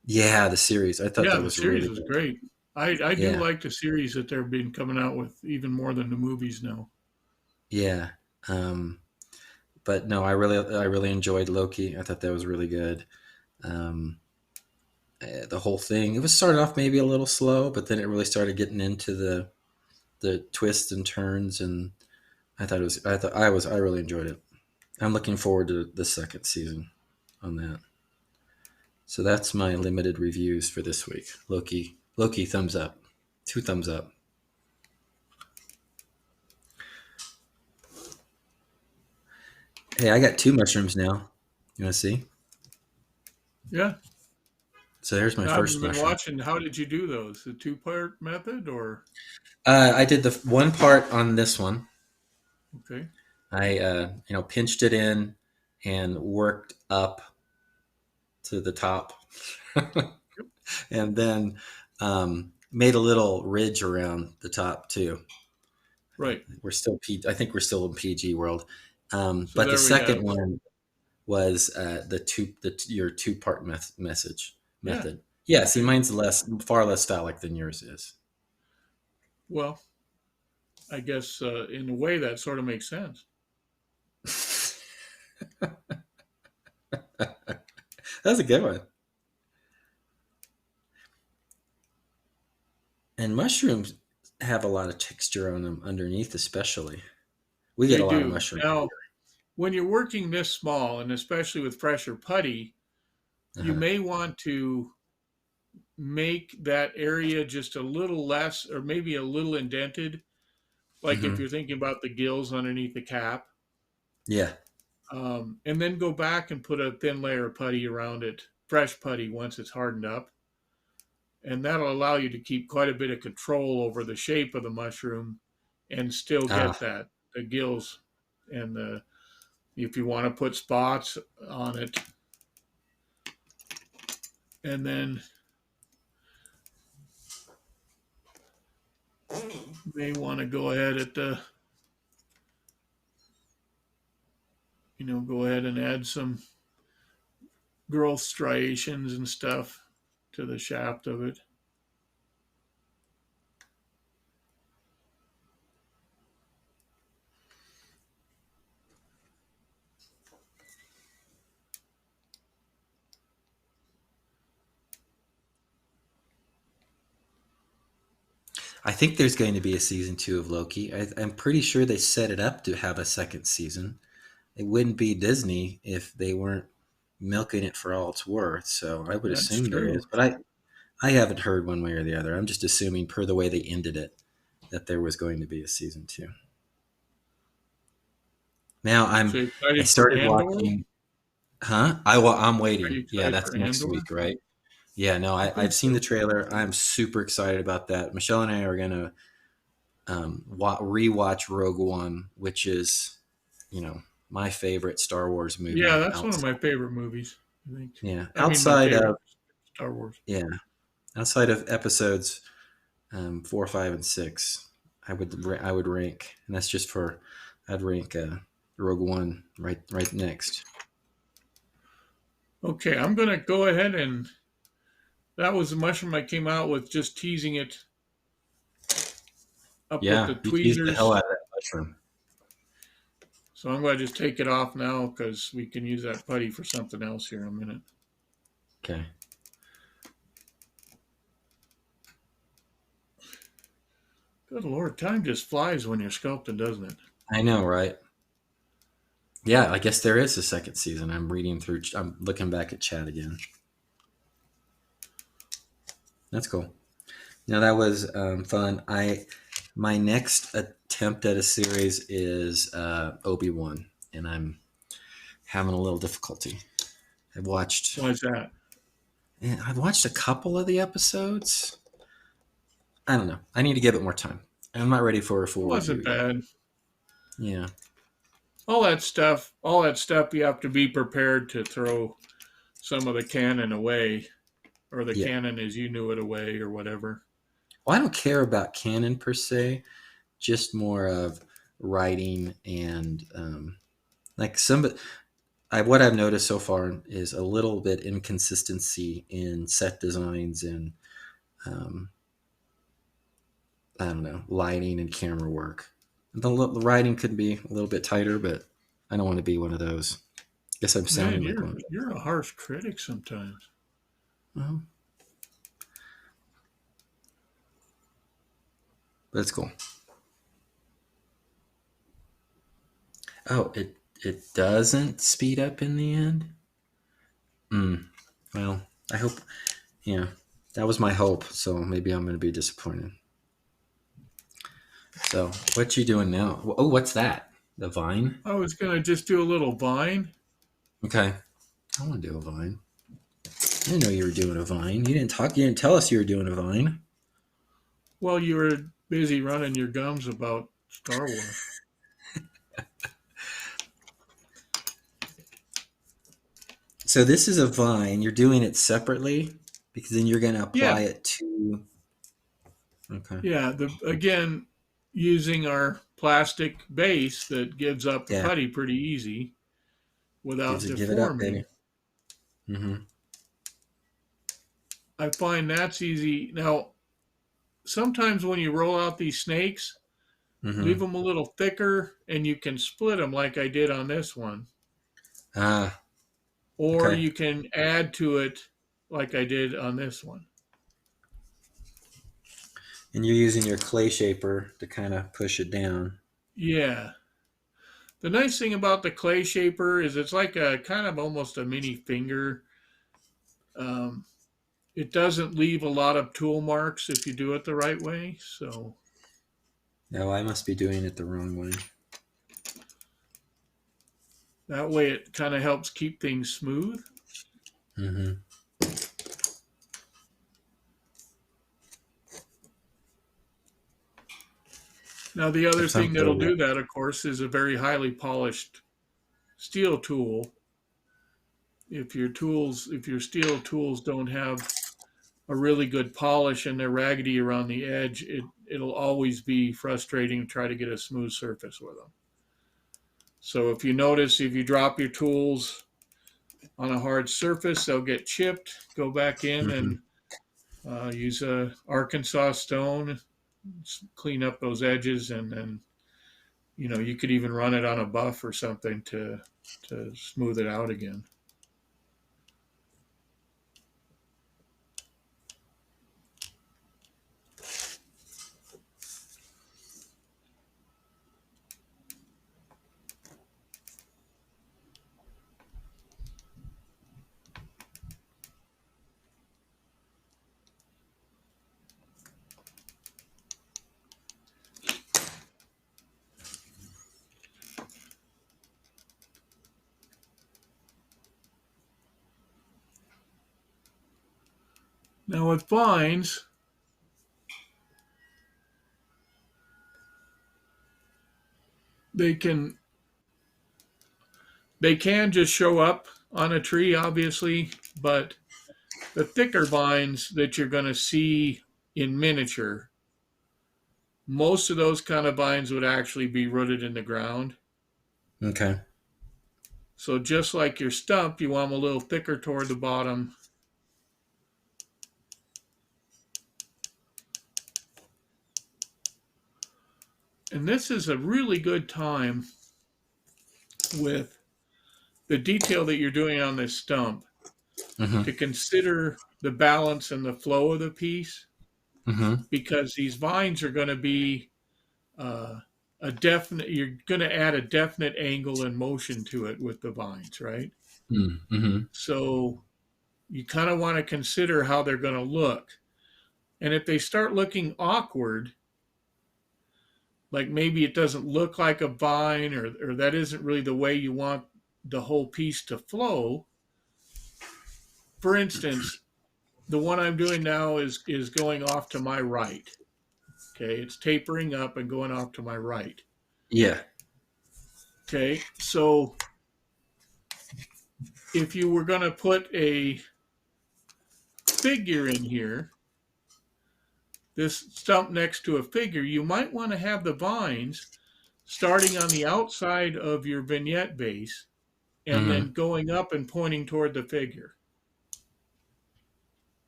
yeah, the series. I thought Yeah, that the was series really was good. great. I do Yeah, like the series that they're been coming out with even more than the movies now. yeah. Um, but no, I really enjoyed Loki. I thought that was really good. Um, the whole thing. It was started off maybe a little slow, but then it really started getting into the twists and turns, and I really enjoyed it. I'm looking forward to the second season on that. So that's my limited reviews for this week. Loki, thumbs up, two thumbs up. Hey, I got two mushrooms now. You want to see? Yeah, So here's my I've first been mushroom. watching. How did you do those? The two-part method, or I did the one part on this one. okay, I pinched it in and worked up to the top, and then made a little ridge around the top too. right? I think we're still in PG world. So But the there we have. second one was your two part message Yeah. method. Yeah, see, Okay. mine's far less phallic than yours is. Well, I guess in a way that sort of makes sense. That's a good one. And mushrooms have a lot of texture on them underneath, especially. We get They a lot of do. mushrooms Now, here. when you're working this small, and especially with fresher putty, you Uh-huh. may want to make that area just a little less, or maybe a little indented. Like if Hmm. you're thinking about the gills underneath the cap, Yeah. and then go back and put a thin layer of putty around it, fresh putty once it's hardened up, and that'll allow you to keep quite a bit of control over the shape of the mushroom, and still Ah. get that the gills and the if you want to put spots on it, and then you may want to go ahead at the go ahead and add some growth striations and stuff to the shaft of it. I think there's going to be a season 2 of Loki. I'm pretty sure they set it up to have a second season. It wouldn't be Disney if they weren't milking it for all it's worth. So I would That's assume there true. is, but I haven't heard one way or the other. I'm just assuming, per the way they ended it, that there was going to be a season 2. Now So you I excited for started Andor? Are watching. Huh? I'm you waiting. Yeah, excited that's for next Andor? week, right? Yeah, no, I I've think seen the so. trailer. I'm super excited about that. Michelle and I are gonna rewatch Rogue One, which is, you know, my favorite Star Wars Yeah, movie. that's one of my favorite movies. I think. Yeah, I mean, my outside favorite of Star Wars. yeah, outside of episodes 4, 5, and 6, I would rank, and that's just for I'd rank Rogue One right next. Okay, I'm gonna go ahead and that was the mushroom I came out with, just teasing it up with Yeah, the you teased the hell tweezers. out of that mushroom. So I'm going to just take it off now because we can use that putty for something else here in a minute. Okay. Good Lord, time just flies when you're sculpting, doesn't it? I know, right? Yeah, I guess there is a second season. I'm reading through. I'm looking back at chat again. That's cool. Now that was fun. I My next attempt at a series is Obi-Wan, and I'm having a little difficulty. I've watched. Why is that? I've watched a couple of the episodes. I don't know. I need to give it more time. I'm not ready for a It full review wasn't yet. bad. Yeah. All that stuff, you have to be prepared to throw some of the canon away, or the Yeah. canon as you knew it away, or whatever. Well, I don't care about canon per se. Just more of writing and like what I've noticed so far is a little bit inconsistency in set designs and um, I don't know, lighting and camera work. The writing could be a little bit tighter, but I don't want to be one of those. Guess I'm Man, sounding like one. you're a harsh critic sometimes. Well, but it's cool. Oh, it doesn't speed up in the end. Mm. Well, I hope. Yeah, that was my hope. So maybe I'm going to be disappointed. So what you doing now? Oh, what's that? The vine? I was gonna just do a little vine. Okay, I want to do a vine. I didn't know you were doing a vine. You didn't talk. You didn't tell us you were doing a vine. Well, you were busy running your gums about Star Wars. So this is a vine. You're doing it separately because then you're going to Yeah, apply it to. Okay. yeah. The again, using our plastic base that gives up the Yeah. putty pretty easy without Give it up, deforming. baby. Mm-hmm. I find that's easy. Now, sometimes when you roll out these snakes, leave Mm-hmm. them a little thicker and you can split them like I did on this one. Ah. Or Okay. you can add to it like I did on this one. And you're using your clay shaper to kind of push it down. Yeah. The nice thing about the clay shaper is it's like a kind of almost a mini finger. Um, it doesn't leave a lot of tool marks if you do it the right way. So No, I must be doing it the wrong way. that way it kind of helps keep things smooth. Mm-hmm. Now, the other If some thing that'll sort of do that, of course, is a very highly polished steel tool. If your steel tools don't have a really good polish and they're raggedy around the edge, it'll always be frustrating to try to get a smooth surface with them. So if you notice, if you drop your tools on a hard surface, they'll get chipped. Go back in mm-hmm. and use a Arkansas stone, clean up those edges, and then you could even run it on a buff or something to smooth it out again. Now with vines, they can they can just show up on a tree, obviously, but the thicker vines that you're going to see in miniature, most of those kind of vines would actually be rooted in the ground. Okay. So just like your stump, you want them a little thicker toward the bottom. And this is a really good time with the detail that you're doing on this stump Mm-hmm. to consider the balance and the flow of the piece, Mm-hmm. because these vines are going to be uh, you're going to add a definite angle and motion to it with the vines, right? Mm-hmm. So you kind of want to consider how they're going to look. And if they start looking awkward, like maybe it doesn't look like a vine, or that isn't really the way you want the whole piece to flow. For instance, the one I'm doing now is going off to my right. Okay, it's tapering up and going off to my right. Yeah. Okay, so if you were going to put a figure in here, this stump next to a figure, you might want to have the vines starting on the outside of your vignette base and Mm-hmm. then going up and pointing toward the figure,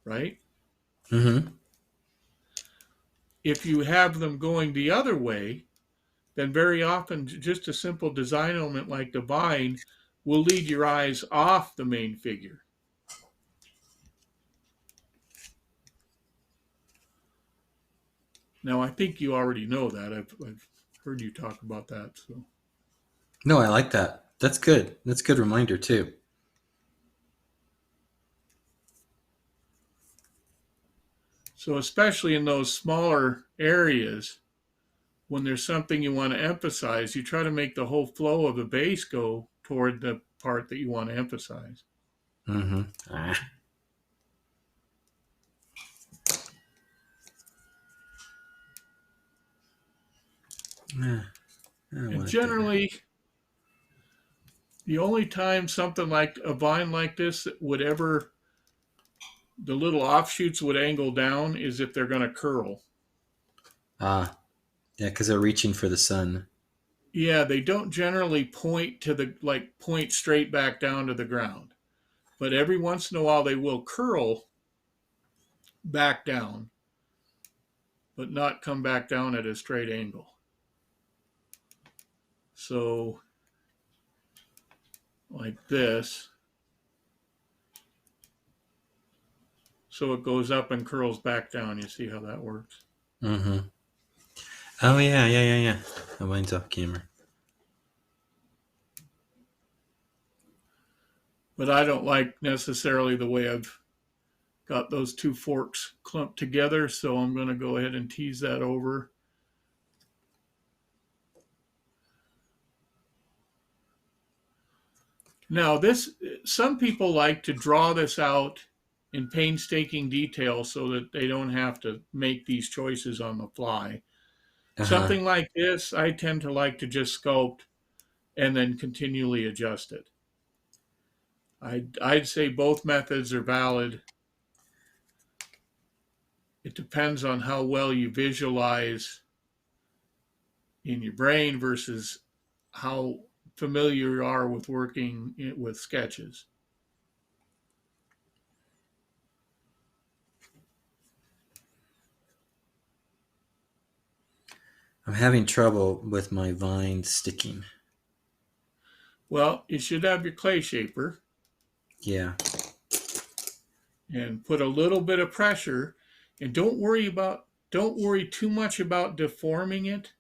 right? Mm-hmm. If you have them going the other way, then very often just a simple design element like the vine will lead your eyes off the main figure. Now, I think you already know that. I've heard you talk about that. No, I like that. That's good. That's a good reminder too. So especially in those smaller areas, when there's something you want to emphasize, you try to make the whole flow of the base go toward the part that you want to emphasize. Mm-hmm. Ah. Ah, I And want it there. generally, the only time something like a vine like this would ever, the little offshoots would angle down is if they're going to curl. Ah, yeah, because they're reaching for the sun. Yeah, they don't generally point to the, like, point straight back down to the ground. But every once in a while they will curl back down, but not come back down at a straight angle. So, like this. So it goes up and curls back down. You see how that works? Mm-hmm. Oh yeah, yeah, yeah, yeah. The mine's off camera. But I don't like necessarily the way I've got those two forks clumped together, so I'm going to go ahead and tease that over. Now, some people like to draw this out in painstaking detail so that they don't have to make these choices on the fly. Uh-huh. Something like this, I tend to like to just sculpt and then continually adjust it. I'd say both methods are valid. It depends on how well you visualize in your brain versus how familiar you are with working with sketches. I'm having trouble with my vine sticking. Well, you should have your clay shaper Yeah. and put a little bit of pressure, and don't worry too much about deforming it.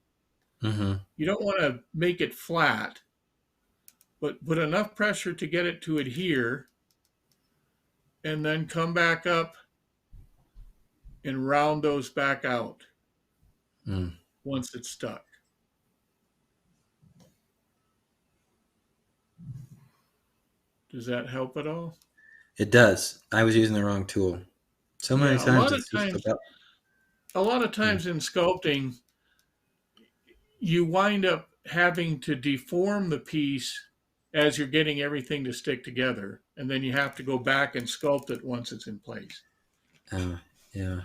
Mm-hmm. You don't want to make it flat, but put enough pressure to get it to adhere, and then come back up and round those back out Mm. once it's stuck. Does that help at all? It does. I was using the wrong tool. So many Yeah, times it's just about. a lot of Yeah. times in sculpting, you wind up having to deform the piece as you're getting everything to stick together, and then you have to go back and sculpt it once it's in place. Yeah.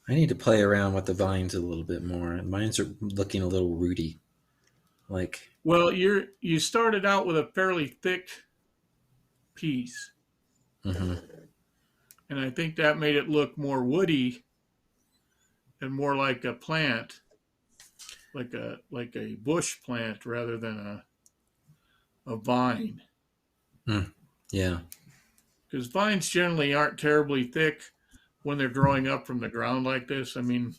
I need to play around with the vines a little bit more. Mine's are looking a little rooty. Like, Well, you started out with a fairly thick piece, hmm and I think that made it look more woody and more like a plant, like a bush plant rather than a vine. mm, yeah. Because vines generally aren't terribly thick when they're growing up from the ground like this. I mean,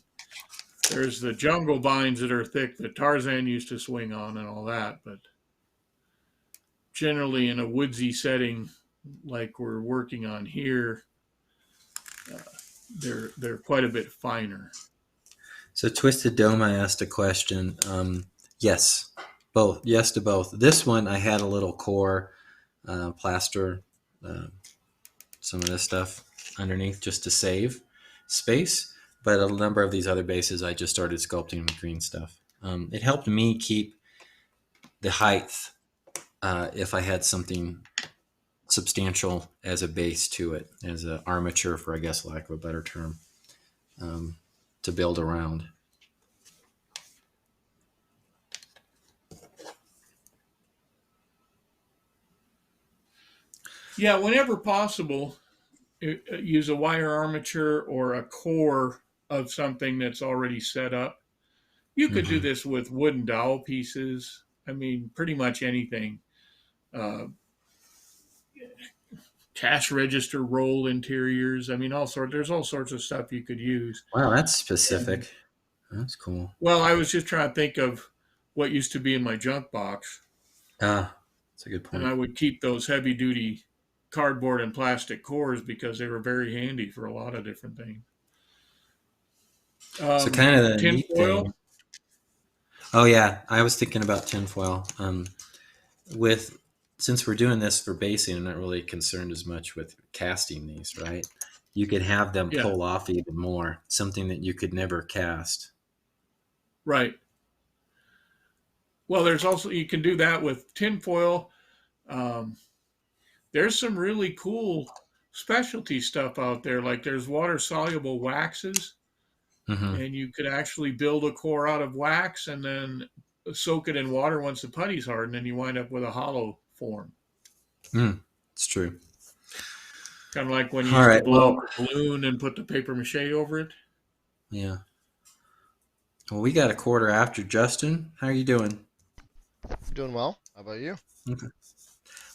there's the jungle vines that are thick that Tarzan used to swing on and all that, but generally in a woodsy setting like we're working on here, uh, they're quite a bit finer. So Twisted Doma asked a question. Yes, both. Yes to both. This one I had a little core plaster, uh, some of this stuff underneath just to save space. But a number of these other bases I just started sculpting with green stuff. It helped me keep the height if I had something substantial as a base to it, as an armature, for I guess lack of a better term, um, to build around. Yeah, whenever possible, use a wire armature or a core of something that's already set up. You could do Mm-hmm. this with wooden dowel pieces. I mean, pretty much anything. Uh, Cash register roll interiors. I mean, There's all sorts of stuff you could use. Wow, that's And specific. That's cool. well, I was just trying to think of what used to be in my junk box, Ah, that's a good and point. I would keep those heavy duty cardboard and plastic cores because they were very handy for a lot of different things. So kind of the neat Tinfoil. thing. Oh yeah, I was thinking about tinfoil. With Since we're doing this for basing, I'm not really concerned as much with casting these, right? You could have them Yeah, pull off even more, something that you could never cast. right. Well, there's also you can do that with tinfoil. Um, there's some really cool specialty stuff out there. Like there's water soluble waxes, Mm-hmm. and you could actually build a core out of wax and then soak it in water once the putty's hardened, and you wind up with a hollow form. It's true. Kind of like when you All used to right. blow up Well, a balloon and put the paper mache over it. yeah. Well, we got a quarter after. Justin, how are you doing? Doing well. How about you? Okay.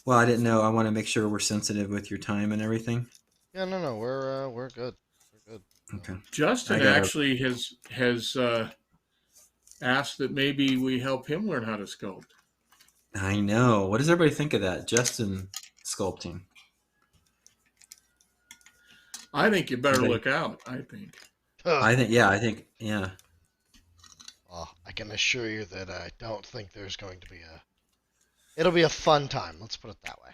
Well, I didn't know. I want to make sure we're sensitive with your time and everything. Yeah, no, we're good. We're good. Okay. I Justin gotta. actually has asked that maybe we help him learn how to sculpt. I know. What does everybody think of that, Justin sculpting? I think you better Anybody? look out. I think. Ugh. I think. Yeah. I think. Yeah. Well, I can assure you that I don't think there's going to be a. It'll be a fun time. Let's put it that way.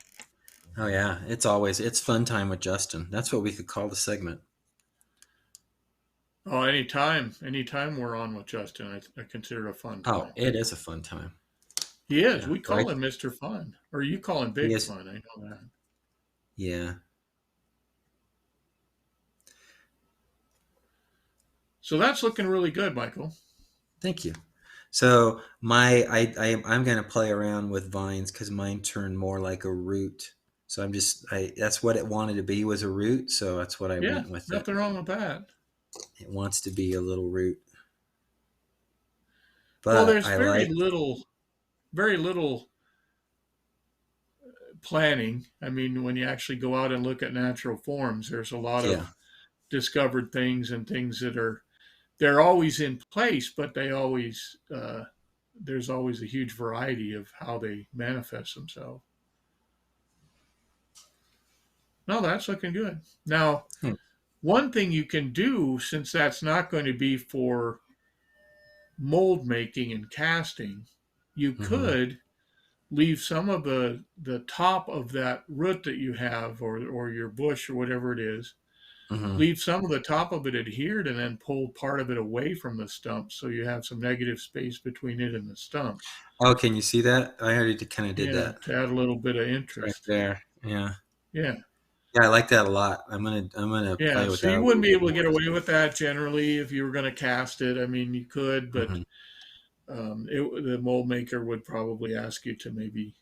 Oh yeah. It's fun time with Justin. That's what we could call the segment. Oh, anytime we're on with Justin, I consider it a fun Oh, time. it is a fun time. He is. Yeah. We Right. call him Mister Fun, or you call him He Big is. Fun. I know that. Yeah. So that's looking really good, Michael. Thank you. So I'm gonna play around with vines because mine turned more like a root. So I that's what it wanted to be, was a root. So that's what I Yeah, went with it. nothing wrong with that. It wants to be a little root, Well, but there's I like. very little planning. I mean, when you actually go out and look at natural forms, there's a lot Yeah. of discovered things and things that are they're always in place, but they always there's always a huge variety of how they manifest themselves. No, that's looking good. Now, Hmm. one thing you can do, since that's not going to be for mold making and casting, you Mm-hmm. could leave some of the top of that root that you have or your bush or whatever it is Hmm. leave some of the top of it adhered and then pull part of it away from the stump so you have some negative space between it and the stump. Oh, can you see that? I already kind of did Yeah, that. to add a little bit of It's right interest. there. Yeah. Yeah. Yeah, I like that a lot. I'm gonna play Yeah, with so that a you little wouldn't be bit able to more. get away with that generally if you were going to cast it. I mean, you could, but Hmm. the mold maker would probably ask you to maybe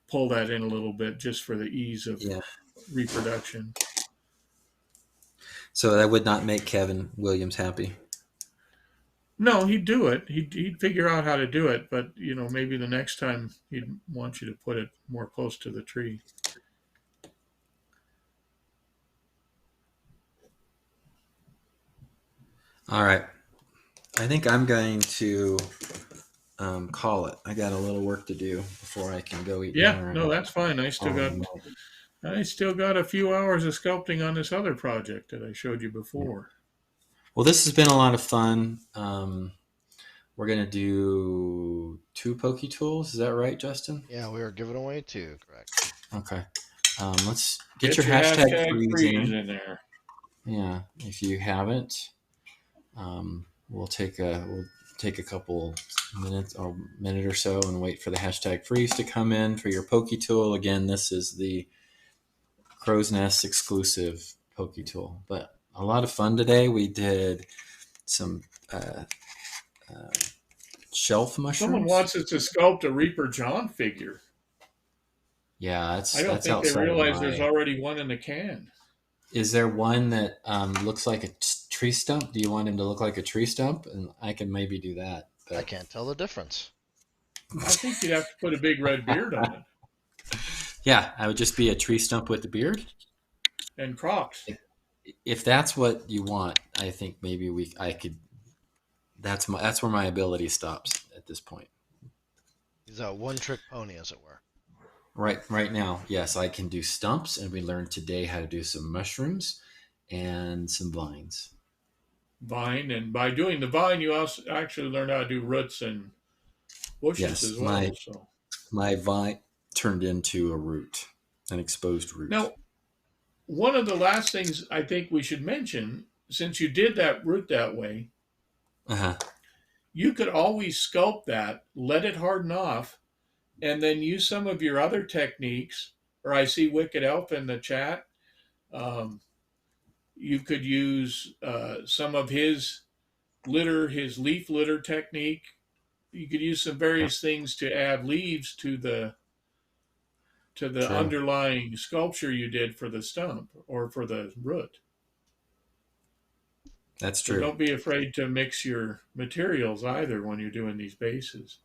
pull that in a little bit just for the ease of Yeah. reproduction. So that would not make Kevin Williams happy. No, he'd do it. He'd figure out how to do it, but maybe the next time he'd want you to put it more close to the tree. All right. I think I'm going to call it. I got a little work to do before I can go eat Yeah, dinner. no, that's fine. Um, I still got a few hours of sculpting on this other project that I showed you yeah. before. Well, this has been a lot of fun. We're gonna do two pokey tools. Is that right, Justin? Yeah, we are giving away two, correct? Okay. Let's get Get your your hashtag hashtag freeze freeze in. in there. Yeah, if you haven't, we'll take a couple minutes or minute or so and wait for the hashtag freeze to come in for your pokey tool. Again, this is the Crow's Nest exclusive pokey tool, but a lot of fun today. We did some uh, uh, shelf Someone mushrooms. wants us to sculpt a Reaper John figure. Yeah, I don't that's think they outside of realize there's my. already one in the can. Is there one that looks like a tree stump? Do you want him to look like a tree stump? And I can maybe do that. I But can't tell the difference. I think you'd have to put a big red beard on it yeah, I would just be a tree stump with a beard. and Crocs. If that's what you want, I think maybe I could. That's where my ability stops at this point. He's a one-trick pony, as it were. Right now, yes, I can do stumps, and we learned today how to do some mushrooms and some vines. Vine, and by doing the vine, you also actually learn how to do roots and bushes Yes, as well. So my vine turned into a root, an exposed root. now, one of the last things I think we should mention, since you did that root that way, Uh huh. you could always sculpt that, let it harden off, and then use some of your other techniques. Or I see Wicked Elf in the chat. Um, you could use some of his leaf litter technique. You could use some Yeah, various things to add leaves to the true. underlying sculpture you did for the stump or for the root. That's So true. don't be afraid to mix your materials either when you're doing these bases.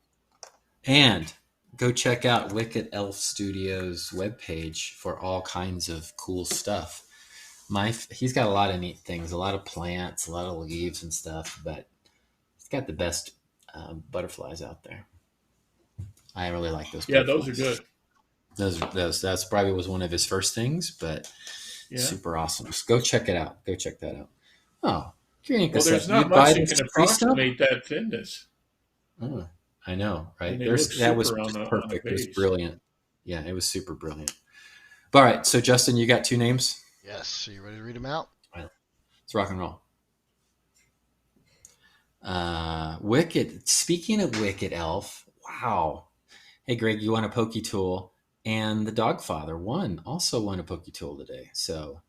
And go check out Wicked Elf Studios webpage for all kinds of cool stuff. He's got a lot of neat things, a lot of plants, a lot of leaves and stuff, but he's got the best butterflies out there. I really like those Yeah, those are butterflies. good. Those that's probably was one of his first things, but Yeah. super awesome. Just go check it out. Go check that out. Oh, Eureka Well, there's said not you'd buy much that this can tree stump. approximate that thinness, Oh, I know, right? and it looks That was super on just a perfect. It was base. brilliant. Yeah, it was super brilliant. All right, so Justin, you got two names. Yes. Are you ready to read them out? All right, let's rock and roll. Wicked. Speaking of Wicked Elf, wow. Hey, Greg, you won a Pokey Tool, and the Dogfather also won a Pokey Tool today. So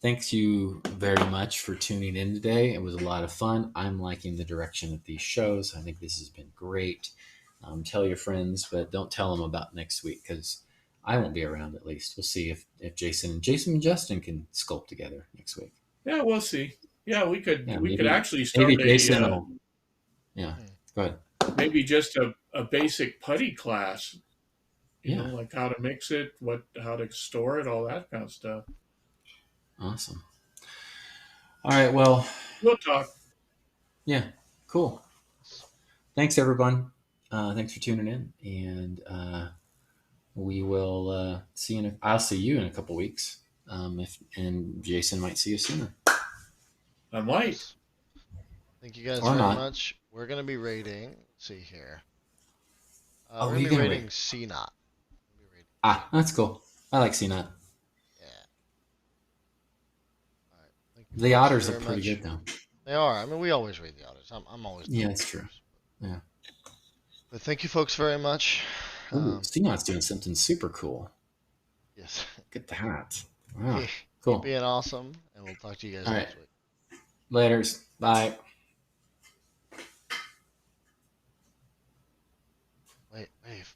thanks you very much for tuning in today. It was a lot of fun. I'm liking the direction of these shows. I think this has been great. Tell your friends, but don't tell them about next week because I won't be around at least. We'll see if Jason and Justin can sculpt together next week. Yeah, we'll see. Yeah, we could Yeah, we could actually maybe start Jason will. Yeah, Hmm. go ahead. maybe just a basic putty class. Yeah, Like how to mix it, how to store it, all that kind of stuff. awesome. All right, well, We'll talk. yeah, cool. Thanks everyone. Thanks for tuning in, and we will see you. I'll see you in a couple weeks. If and Jason might see you sooner I might. Yes. Thank you guys or very not. much. We're going to be rating. Let's see here. Oh, We're who are going you to be gonna rating rate? C Not. Ah, that's cool. I like CNOT. Yeah. The Thank you otters are very pretty much. good though. They are. I mean, we always read the others. I'm always down Yeah, with that's the true. others. Yeah. But thank you, folks, very much. Ooh, Um, Seamont's doing something super cool. yes. Look at that. Wow. Keep Cool. being awesome, and we'll talk to you guys All right. next week. Laters. Bye. Wait, wave.